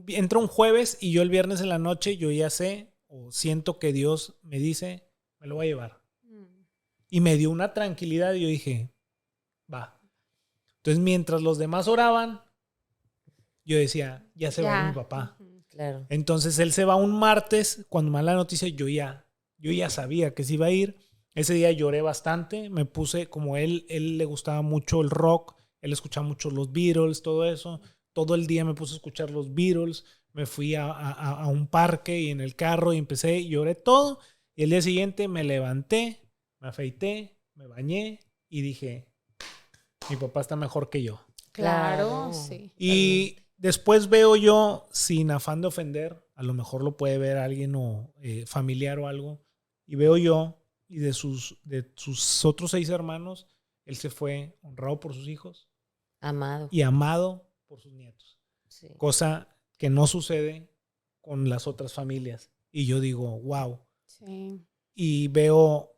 Entra un jueves y yo el viernes en la noche yo ya sé o siento que Dios me dice, me lo voy a llevar. Y me dio una tranquilidad y yo dije, va. Entonces mientras los demás oraban, yo decía, ya se va a ir mi papá. Claro. Entonces él se va un martes, cuando me da la noticia yo ya sabía que se iba a ir. Ese día lloré bastante, me puse, como él le gustaba mucho el rock, él escuchaba mucho los Beatles, todo eso. Todo el día me puse a escuchar los Beatles, me fui a un parque y en el carro y empecé y lloré todo. Y el día siguiente me levanté, me afeité, me bañé y dije, mi papá está mejor que yo. Claro, sí. Y después veo yo, sin afán de ofender, a lo mejor lo puede ver alguien o familiar o algo, y veo yo, y de sus otros 6 hermanos, él se fue honrado por sus hijos. Amado. Y amado por sus nietos. Sí. Cosa que no sucede con las otras familias. Y yo digo, wow. Sí. Y veo,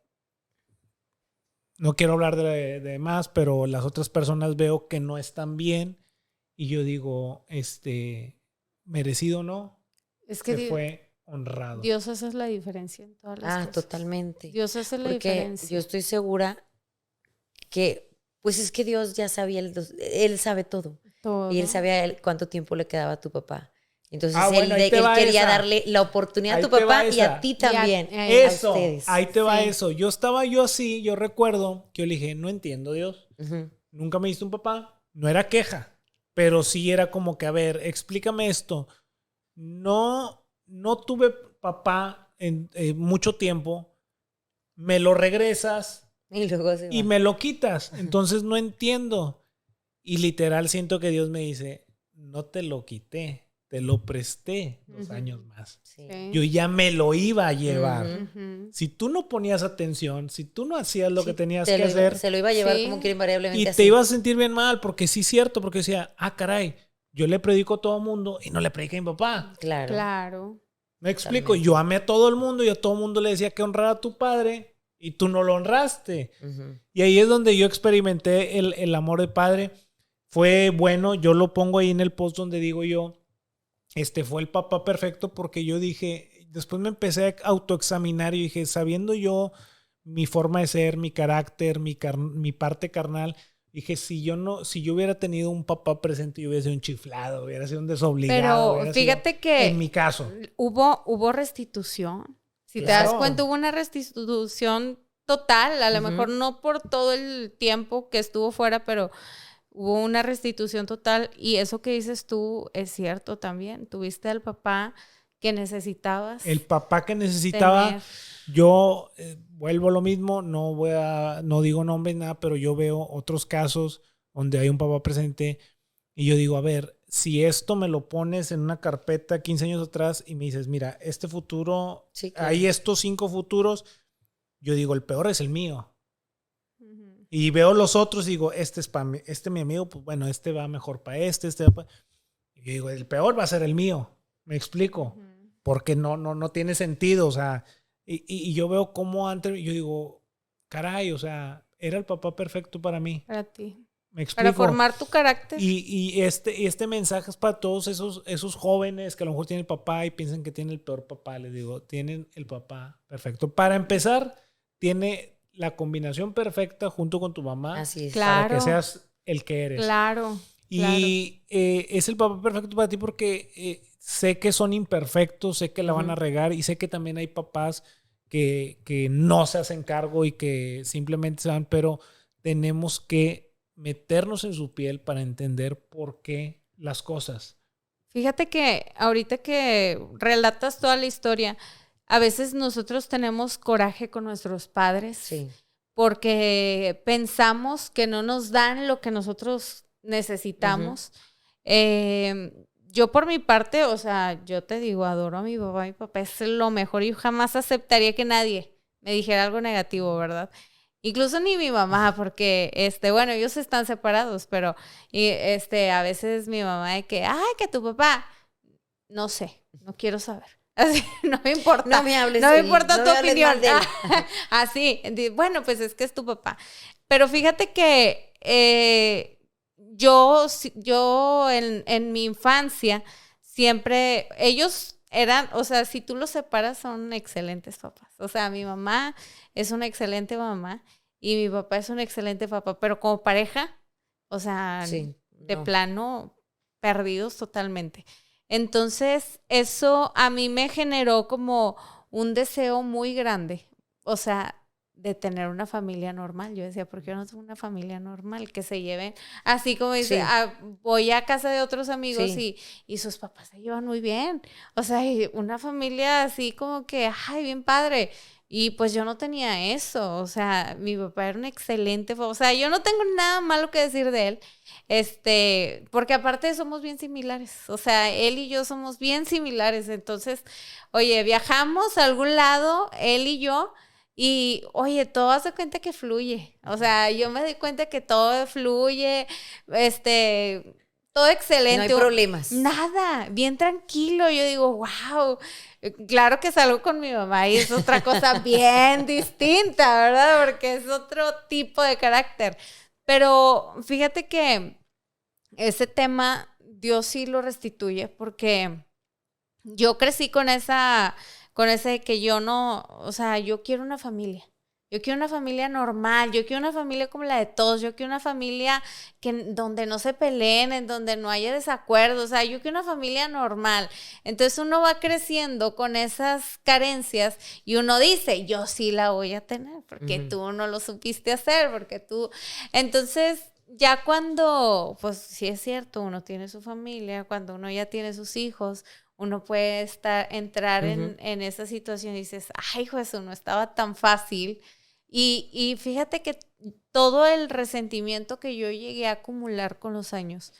no quiero hablar de más, pero las otras personas veo que no están bien. Y yo digo, merecido o no, es que fue honrado. Dios hace la diferencia en todas las cosas. Totalmente. Dios hace la diferencia. Yo estoy segura que, pues es que Dios ya sabía, Él sabe todo. Y Él sabía cuánto tiempo le quedaba a tu papá. Entonces él quería darle la oportunidad a tu papá y a ti también. Eso, ahí te va eso. Yo estaba así, yo recuerdo que yo le dije, no entiendo Dios. Nunca me diste un papá. No era queja, pero sí era como que, a ver, explícame esto. No tuve papá en mucho tiempo. Me lo regresas y me lo quitas. Entonces no entiendo. Y literal siento que Dios me dice, no te lo quité, te lo presté 2 años más. Sí. Yo ya me lo iba a llevar. Ujú. Si tú no ponías atención, si tú no hacías lo que tenías te que lo iba- hacer, se lo iba a llevar Sí. como que invariablemente y así. te ibas a sentir bien mal, porque sí es cierto, porque decía, caray, yo le predico a todo el mundo y no le prediqué a mi papá. Claro. Claro. Me explico, Totalmente. yo amé a todo el mundo y a todo el mundo le decía que honrara a tu padre y tú no lo honraste. Ujú. Y ahí es donde yo experimenté el amor de padre. Fue bueno, yo lo pongo ahí en el post donde digo yo, fue el papá perfecto, porque yo dije, después me empecé a autoexaminar y dije, sabiendo yo mi forma de ser, mi carácter, mi parte carnal, dije, si yo hubiera tenido un papá presente, yo hubiera sido un chiflado, hubiera sido un desobligado. Pero fíjate que en mi caso. hubo restitución. Si te Claro. das cuenta, hubo una restitución total, a lo Ujú. mejor no por todo el tiempo que estuvo fuera, pero hubo una restitución total. Y eso que dices tú es cierto también. Tuviste al papá que necesitabas. El papá que necesitaba, tener. yo vuelvo a lo mismo, no digo nombres, nada, pero yo veo otros casos donde hay un papá presente y yo digo, a ver, si esto me lo pones en una carpeta 15 años atrás y me dices, mira, este futuro, Sí, claro. hay estos 5 futuros, yo digo, el peor es el mío. Ujú. Y veo los otros y digo, este es para mí, mi amigo, pues bueno, este va mejor para este va para... Y yo digo, el peor va a ser el mío. ¿Me explico? Ujú. Porque no tiene sentido, o sea, y yo veo cómo antes, yo digo, caray, o sea, era el papá perfecto para mí. Para ti. ¿Me explico? Para formar tu carácter. Y este mensaje es para todos esos jóvenes que a lo mejor tienen el papá y piensan que tienen el peor papá. Les digo, tienen el papá perfecto. Para empezar, tiene la combinación perfecta junto con tu mamá. Así es. Claro. Para que seas el que eres. Claro. Y es el papá perfecto para ti porque sé que son imperfectos, sé que la van a regar y sé que también hay papás que no se hacen cargo y que simplemente se van, pero tenemos que meternos en su piel para entender por qué las cosas. Fíjate que ahorita que relatas toda la historia, a veces nosotros tenemos coraje con nuestros padres Sí. porque pensamos que no nos dan lo que nosotros necesitamos. Yo por mi parte, o sea, yo te digo, adoro a mi papá. Mi papá es lo mejor y yo jamás aceptaría que nadie me dijera algo negativo, ¿verdad? Incluso ni mi mamá, porque, bueno, ellos están separados, pero, a veces mi mamá de que, ay, que tu papá, no sé, no quiero saber. Así, no me importa. No me hables No me de él, importa no tu me hables opinión. mal de él. Así, bueno, pues es que es tu papá. Pero fíjate que yo en mi infancia siempre, ellos eran, o sea, si tú los separas son excelentes papás. O sea, mi mamá es una excelente mamá y mi papá es un excelente papá, pero como pareja, o sea, Sí, de no. plano, perdidos totalmente. Entonces, eso a mí me generó como un deseo muy grande, o sea, de tener una familia normal. Yo decía, ¿por qué no tengo una familia normal? Que se lleven, así como dice, Sí. voy a casa de otros amigos Sí. y sus papás se llevan muy bien. O sea, y una familia así como que, ay, bien padre. Y pues yo no tenía eso, o sea, mi papá era un excelente, o sea, yo no tengo nada malo que decir de él, porque aparte somos bien similares, o sea, él y yo somos bien similares, entonces, oye, viajamos a algún lado, él y yo, y oye, todo hace cuenta que fluye, o sea, yo me doy cuenta que todo fluye, todo excelente. No hay problemas. Nada, bien tranquilo, yo digo, wow. Claro que salgo con mi mamá y es otra cosa bien distinta, ¿verdad? Porque es otro tipo de carácter. Pero fíjate que ese tema Dios sí lo restituye porque yo crecí con ese de que yo no, o sea, yo quiero una familia. Yo quiero una familia normal, yo quiero una familia como la de todos, yo quiero una familia donde no se peleen, en donde no haya desacuerdos, o sea, yo quiero una familia normal. Entonces uno va creciendo con esas carencias y uno dice, yo sí la voy a tener, porque tú no lo supiste hacer, porque tú... Entonces, ya cuando, pues sí es cierto, uno tiene su familia, cuando uno ya tiene sus hijos, uno puede entrar en esa situación y dices, ay, hijo, eso no estaba tan fácil. Y fíjate que todo el resentimiento que yo llegué a acumular con los años,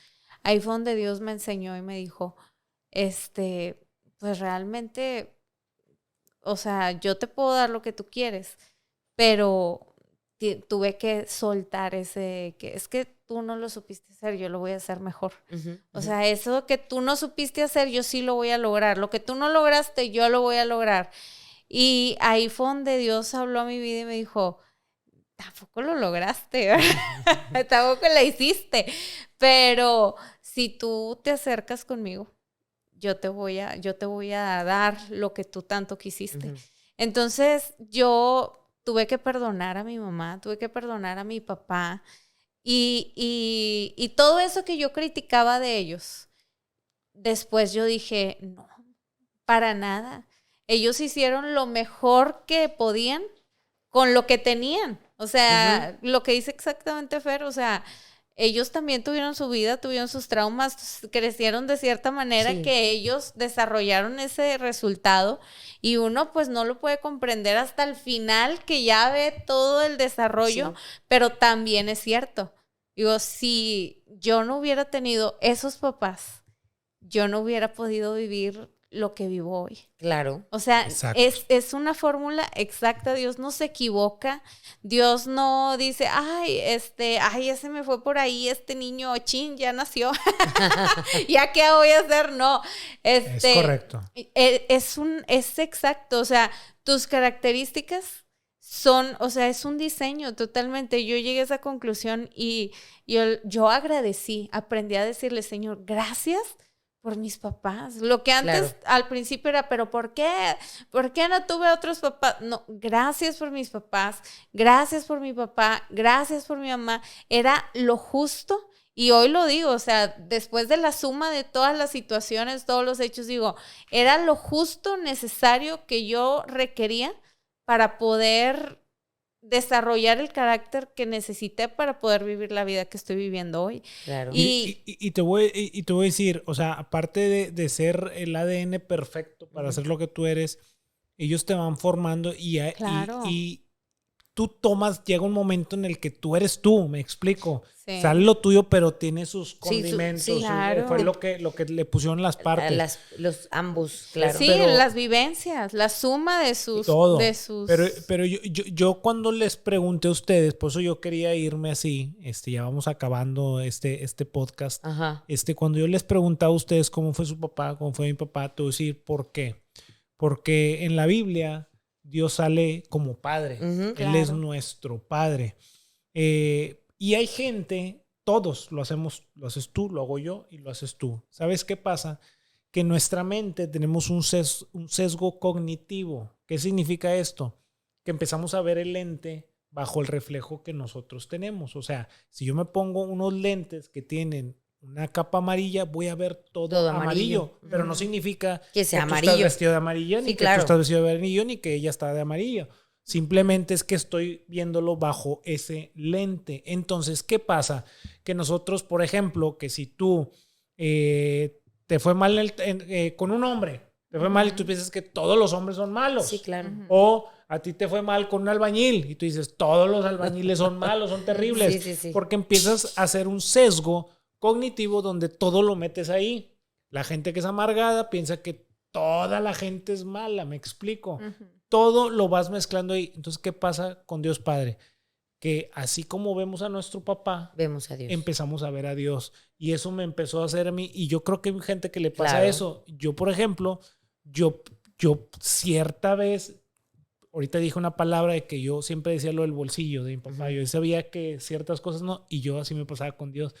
ahí fue donde Dios me enseñó y me dijo, pues realmente, o sea, yo te puedo dar lo que tú quieres, pero tuve que soltar ese, que es que tú no lo supiste hacer, yo lo voy a hacer mejor. O sea, eso que tú no supiste hacer, yo sí lo voy a lograr. Lo que tú no lograste, yo lo voy a lograr. Y ahí fue donde Dios habló a mi vida y me dijo, tampoco lo lograste, tampoco la hiciste, pero si tú te acercas conmigo, yo te voy a dar lo que tú tanto quisiste. Entonces, yo tuve que perdonar a mi mamá, tuve que perdonar a mi papá y todo eso que yo criticaba de ellos, después yo dije, no, para nada. Ellos hicieron lo mejor que podían con lo que tenían. O sea, lo que dice exactamente Fer, o sea, ellos también tuvieron su vida, tuvieron sus traumas, crecieron de cierta manera que ellos desarrollaron ese resultado y uno pues no lo puede comprender hasta el final que ya ve todo el desarrollo, pero también es cierto. Digo, si yo no hubiera tenido esos papás, yo no hubiera podido vivir lo que vivo hoy. Claro. O sea, es una fórmula exacta. Dios no se equivoca. Dios no dice, ay, ya se me fue por ahí este niño, chin, ya nació. ¿Ya qué voy a hacer? No. Es correcto. Es exacto. O sea, tus características son, o sea, es un diseño totalmente. Yo llegué a esa conclusión y yo agradecí, aprendí a decirle, Señor, gracias por mis papás. Lo que antes al principio era, pero ¿por qué? ¿Por qué no tuve otros papás? No, gracias por mis papás, gracias por mi papá, gracias por mi mamá. Era lo justo y hoy lo digo, o sea, después de la suma de todas las situaciones, todos los hechos, digo, era lo justo, necesario que yo requería para poder desarrollar el carácter que necesité para poder vivir la vida que estoy viviendo hoy. Claro. Y te voy a decir, o sea, aparte de ser el ADN perfecto para hacer lo que tú eres, ellos te van formando y tú llega un momento en el que tú eres tú, me explico. Sí. Sale lo tuyo, pero tiene sus condimentos. Sí, claro. Fue lo que le pusieron las partes. Ambos, claro. Sí, pero las vivencias, la suma de sus... Todo. Pero yo cuando les pregunté a ustedes, por eso yo quería irme así, ya vamos acabando este podcast. Ajá. Cuando yo les preguntaba a ustedes cómo fue su papá, cómo fue mi papá, te voy a decir por qué. Porque en la Biblia Dios sale como padre. Él es nuestro padre. Y hay gente, todos lo hacemos, lo haces tú, lo hago yo y lo haces tú. ¿Sabes qué pasa? Que en nuestra mente tenemos un sesgo cognitivo. ¿Qué significa esto? Que empezamos a ver el lente bajo el reflejo que nosotros tenemos. O sea, si yo me pongo unos lentes que tienen una capa amarilla, voy a ver todo amarillo. Pero no significa que sea tú amarillo. Estás vestido de amarillo, ni que tú estás vestido de amarillo, ni que ella está de amarillo. Simplemente es que estoy viéndolo bajo ese lente. Entonces, ¿qué pasa? Que nosotros, por ejemplo, que si tú te fue mal con un hombre, te fue mal y tú piensas que todos los hombres son malos. Sí, claro. O a ti te fue mal con un albañil y tú dices, todos los albañiles son malos, son terribles. Sí. Porque empiezas a hacer un sesgo cognitivo donde todo lo metes ahí. La gente que es amargada piensa que toda la gente es mala, me explico. Todo lo vas mezclando ahí. Entonces, ¿qué pasa con Dios Padre? Que así como vemos a nuestro papá, vemos a Dios. Empezamos a ver a Dios. Y eso me empezó a hacer a mí. Y yo creo que hay gente que le pasa eso. Yo, por ejemplo, yo cierta vez, ahorita dije una palabra de que yo siempre decía lo del bolsillo de mi papá. Yo sabía que ciertas cosas no. Y yo así me pasaba con Dios.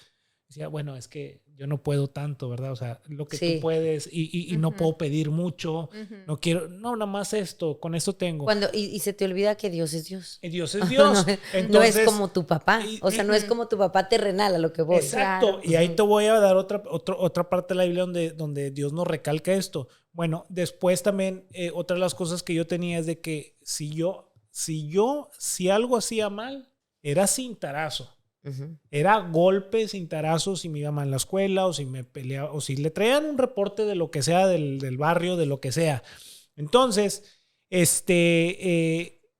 Decía, bueno, es que yo no puedo tanto, ¿verdad? O sea, lo que tú puedes y no puedo pedir mucho, no quiero, no, nada más esto, con esto tengo. Y se te olvida que Dios es Dios. Dios es Dios. Entonces, no es como tu papá, o sea, no es como tu papá terrenal a lo que voy. Exacto, claro. Y ahí te voy a dar otra parte de la Biblia donde Dios nos recalca esto. Bueno, después también, otra de las cosas que yo tenía es de que si algo hacía mal, era cintarazo. Era golpes, cintarazos, si me iba mal en la escuela o si me peleaba o si le traían un reporte de lo que sea del barrio, de lo que sea. Entonces,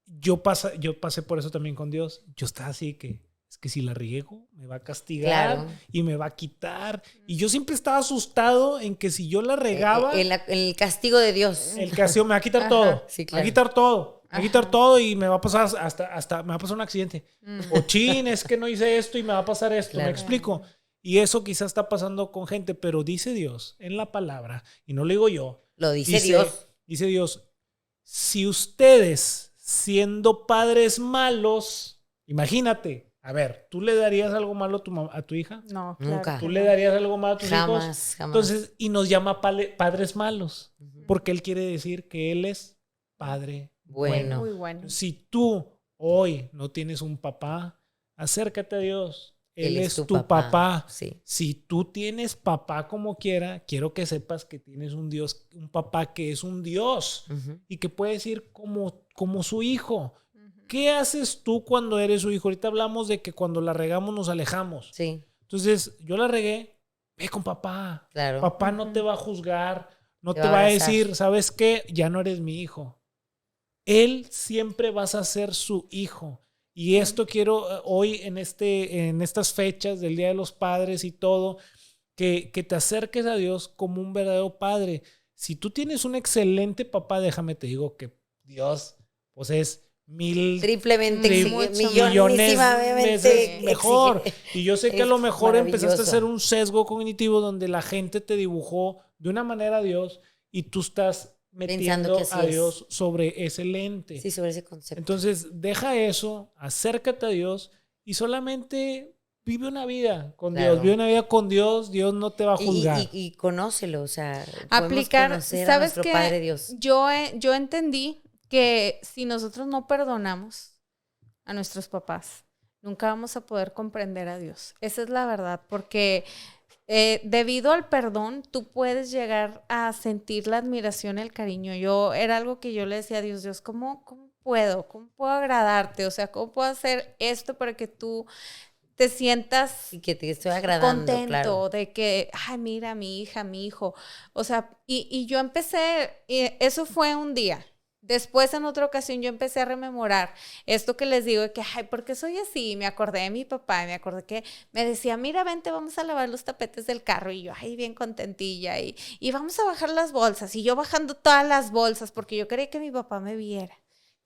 yo pasé por eso también con Dios. Yo estaba así que que si la riego me va a castigar, claro, y me va a quitar. Y yo siempre estaba asustado en que si yo la regaba, el castigo de Dios. el castigo me va a quitar todo. Sí, Me va claro. a quitar todo. Me va a quitar todo y me va a pasar hasta me va a pasar un accidente. O chin, es que no hice esto y me va a pasar esto. Claro. ¿Me explico? Y eso quizás está pasando con gente, pero dice Dios en la palabra, y no lo digo yo. Lo dice Dios. Dice Dios, si ustedes, siendo padres malos, imagínate, a ver, ¿tú le darías algo malo a tu hija? No, Nunca. claro que ¿Tú no. le darías algo malo a tus hijos? Jamás. Entonces, y nos llama padres malos, porque Él quiere decir que Él es Padre bueno. Muy bueno. Si tú hoy no tienes un papá, acércate a Dios. Él es tu papá. Sí. Si tú tienes papá como quiera, quiero que sepas que tienes un Dios, un papá que es un Dios y que puedes ir como su hijo. ¿Qué haces tú cuando eres su hijo? Ahorita hablamos de que cuando la regamos nos alejamos. Sí. Entonces, yo la regué, ve con papá. Claro. Papá no te va a juzgar, no Te te va a va a abrazar. decir, ¿sabes qué? Ya no eres mi hijo. Él siempre vas a ser su hijo. Y esto quiero hoy en estas fechas del Día de los Padres y todo, que te acerques a Dios como un verdadero padre. Si tú tienes un excelente papá, déjame te digo que Dios pues es Triplemente, millones veces mejor. Y yo sé que a lo mejor empezaste a maravilloso. hacer un sesgo cognitivo donde la gente te dibujó de una manera a Dios y tú estás metiendo que así a es. Dios sobre ese lente. Sí, sobre ese concepto. Entonces, deja eso, acércate a Dios y solamente vive una vida con Claro. Dios. Vive una vida con Dios, Dios no te va a juzgar. Y conócelo, o sea, Aplicar, podemos conocer a ¿sabes nuestro qué? Padre Dios. Yo entendí que si nosotros no perdonamos a nuestros papás, nunca vamos a poder comprender a Dios. Esa es la verdad, porque debido al perdón, tú puedes llegar a sentir la admiración, el cariño. Era algo que yo le decía a Dios, Dios, ¿cómo puedo agradarte? O sea, ¿cómo puedo hacer esto para que tú te sientas Y que te estoy agradando, contento claro. de que, ay, mira, mi hija, mi hijo? O sea, y yo empecé, y eso fue un día. Después, en otra ocasión, yo empecé a rememorar esto que les digo, de que, ay, ¿por qué soy así? Me acordé de mi papá, y me acordé que me decía, mira, vente, vamos a lavar los tapetes del carro. Y yo, ay, bien contentilla. Y vamos a bajar las bolsas. Y yo bajando todas las bolsas, porque yo quería que mi papá me viera,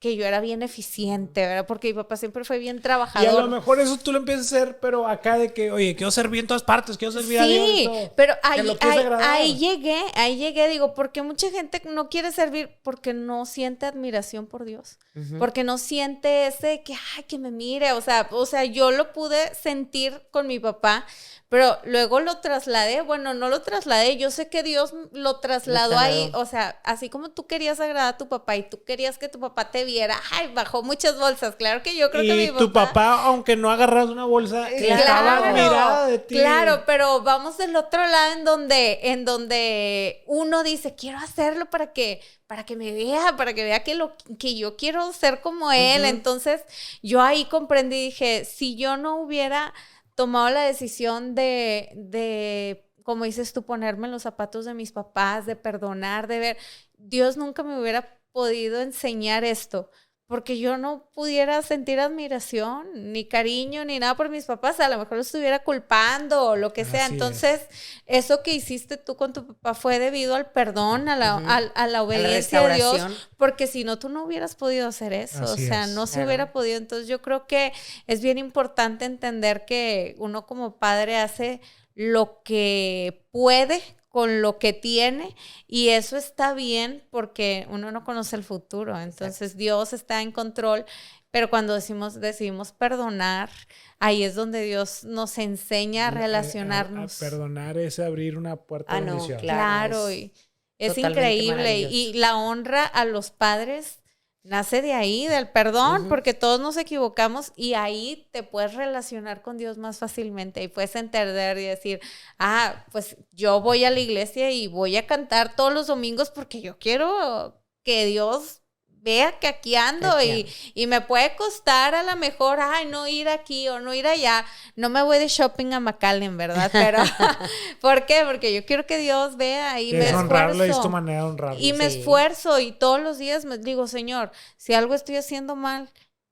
que yo era bien eficiente, ¿verdad? Porque mi papá siempre fue bien Y trabajador. a lo mejor eso tú lo empiezas a hacer, pero acá de que, oye, quiero servir en todas partes, quiero servir a Dios. y Sí, todo. pero Que lo quieres agradar. ahí llegué, digo, porque mucha gente no quiere servir porque no siente admiración por Dios, porque no siente ese que, ay, que me mire, o sea, yo lo pude sentir con mi papá, pero luego lo trasladé, bueno, no lo trasladé, yo sé que Dios lo trasladó ahí, o sea, así como tú querías agradar a tu papá y tú querías que tu papá te viera, ay, bajó muchas bolsas, claro que yo creo que mi papá... Y tu papá, aunque no agarras una bolsa, estaba admirado de ti. Claro, pero vamos del otro lado en donde uno dice, quiero hacerlo para que me vea, para que vea que yo quiero ser como él. Entonces, yo ahí comprendí y dije, si yo no hubiera tomado la decisión de, como dices tú, ponerme en los zapatos de mis papás, de perdonar, de ver, Dios nunca me hubiera podido enseñar esto, porque yo no pudiera sentir admiración, ni cariño, ni nada por mis papás. A lo mejor lo estuviera culpando o lo que sea. Así Entonces, eso que hiciste tú con tu papá fue debido al perdón, a la obediencia de Dios, porque si no, tú no hubieras podido hacer eso. Así o sea, es. no se hubiera podido. Entonces, yo creo que es bien importante entender que uno como padre hace lo que puede con lo que tiene, y eso está bien porque uno no conoce el futuro. Entonces, Dios está en control, pero cuando decidimos perdonar, ahí es donde Dios nos enseña a relacionarnos. A perdonar es abrir una puerta de bendición. Claro, y es increíble. Y la honra a los padres nace de ahí, del perdón, porque todos nos equivocamos, y ahí te puedes relacionar con Dios más fácilmente y puedes entender y decir, pues yo voy a la iglesia y voy a cantar todos los domingos porque yo quiero que Dios vea que aquí ando, y me puede costar a lo mejor, no ir aquí o no ir allá. No me voy de shopping a McAllen, ¿verdad? Pero, ¿por qué? Porque yo quiero que Dios vea y me esfuerzo. Honrarlo, es tu manera de honrarlo. Y me esfuerzo, y todos los días me digo, Señor, si algo estoy haciendo mal,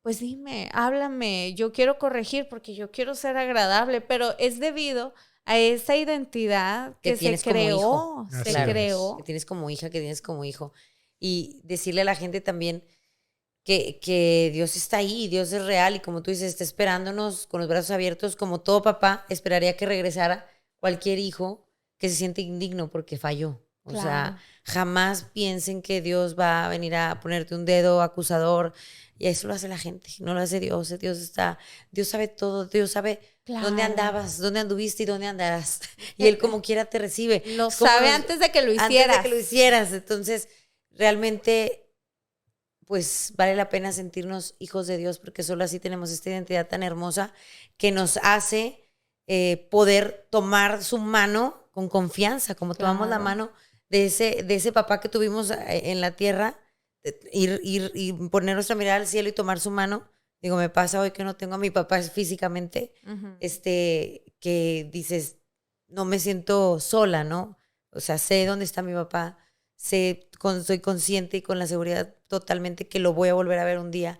pues dime, háblame, yo quiero corregir porque yo quiero ser agradable, pero es debido a esa identidad que se creó, que tienes como hija, que tienes como hijo. Y decirle a la gente también que Dios está ahí, Dios es real y como tú dices, está esperándonos con los brazos abiertos, como todo papá esperaría que regresara cualquier hijo que se siente indigno porque falló. O sea, jamás piensen que Dios va a venir a ponerte un dedo acusador. Y eso lo hace la gente, no lo hace Dios. Dios sabe todo, Dios sabe dónde andabas, dónde anduviste y dónde andarás. Y Él como quiera te recibe. Lo sabe antes de que lo hicieras. Entonces, realmente, pues vale la pena sentirnos hijos de Dios porque solo así tenemos esta identidad tan hermosa que nos hace poder tomar su mano con confianza, como tomamos la mano de ese papá que tuvimos en la tierra. Ir y poner nuestra mirada al cielo y tomar su mano. Digo, me pasa hoy que no tengo a mi papá físicamente, que dices, no me siento sola, ¿no? O sea, sé dónde está mi papá, soy consciente y con la seguridad totalmente que lo voy a volver a ver un día.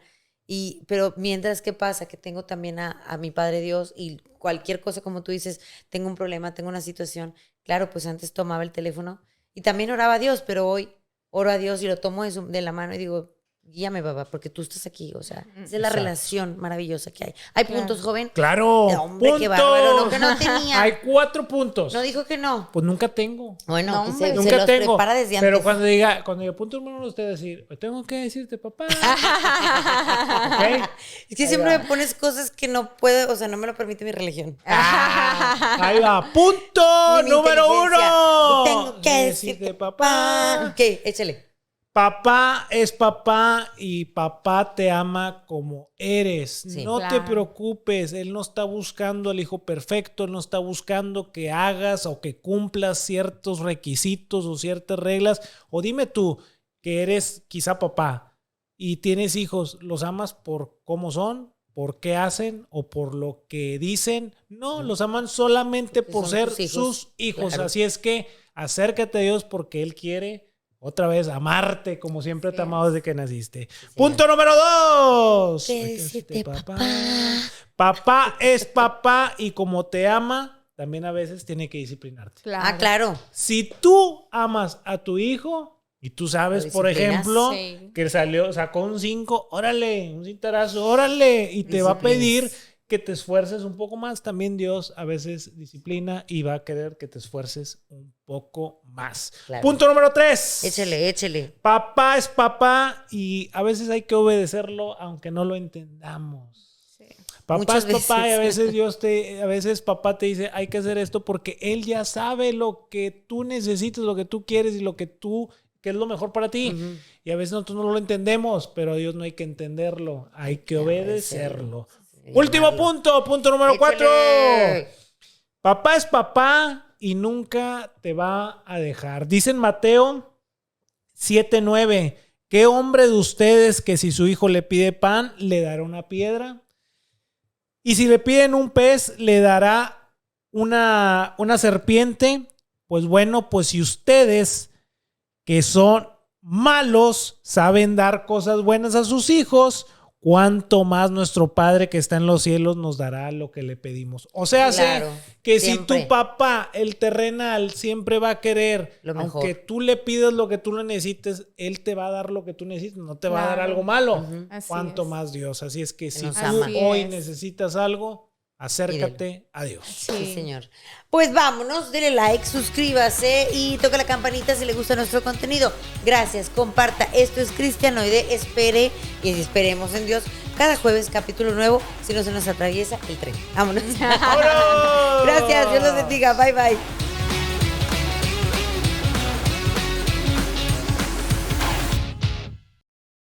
Pero mientras, ¿qué pasa? Que tengo también a mi Padre Dios y cualquier cosa, como tú dices, tengo un problema, tengo una situación. Claro, pues antes tomaba el teléfono y también oraba a Dios, pero hoy oro a Dios y lo tomo de la mano y digo, guíame, papá, porque tú estás aquí. O sea, esa es la relación maravillosa que hay. ¿Hay puntos, joven? ¡Claro! Hombre, qué bárbaro, no, que no tenía. Hay 4 puntos. No dijo que no. Pues nunca tengo. Bueno, no, se nunca los tengo. Prepara desde antes. Pero cuando diga punto número 1, usted decir, tengo que decirte, papá. ¿Okay? Es que siempre me pones cosas que no puedo, o sea, no me lo permite mi religión. Ahí va. Punto número 1. Tengo que decirte, papá. Ok, échale. Papá es papá y papá te ama como eres. Sí, no te preocupes, él no está buscando al hijo perfecto, él no está buscando que hagas o que cumplas ciertos requisitos o ciertas reglas. O dime tú, que eres quizá papá y tienes hijos, ¿los amas por cómo son? ¿Por qué hacen? ¿O por lo que dicen? No, los aman solamente por ser sus hijos. Claro. Así es que acércate a Dios porque Él quiere otra vez amarte como siempre te ha amado desde que naciste. Sí. Punto número 2. Papá. Papá es papá y como te ama, también a veces tiene que disciplinarte. Claro. Claro. Si tú amas a tu hijo y tú sabes, por ejemplo, que sacó un 5, órale, un cintarazo, órale, y te va a pedir que te esfuerces un poco más. También Dios a veces disciplina y va a querer que te esfuerces un poco más. Claro. Punto número 3. Échale. Papá es papá y a veces hay que obedecerlo aunque no lo entendamos. Sí. Papá Muchas es papá veces. Y a veces papá te dice hay que hacer esto porque él ya sabe lo que tú necesitas, lo que tú quieres y que es lo mejor para ti. Uh-huh. Y a veces nosotros no lo entendemos, pero a Dios no hay que entenderlo, hay que obedecerlo. Último punto número 4. Papá es papá y nunca te va a dejar. Dice en Mateo 7:9, ¿qué hombre de ustedes que si su hijo le pide pan, le dará una piedra? Y si le piden un pez, le dará una serpiente. Pues bueno, pues si ustedes que son malos saben dar cosas buenas a sus hijos, cuánto más nuestro Padre que está en los cielos nos dará lo que le pedimos. O sea, que siempre. Si tu papá, el terrenal, siempre va a querer, lo mejor. Aunque tú le pidas lo que tú le necesites, Él te va a dar lo que tú necesites, no te va a dar algo malo. Uh-huh. Cuánto más Dios. Así es que si tú hoy necesitas algo, acércate a Dios. Sí, señor. Pues vámonos, dele like, suscríbase y toca la campanita si le gusta nuestro contenido. Gracias, comparta. Esto es Cristianoide. Espere y esperemos en Dios. Cada jueves capítulo nuevo, si no se nos atraviesa el tren. Vámonos. Gracias, Dios los bendiga. Bye, bye.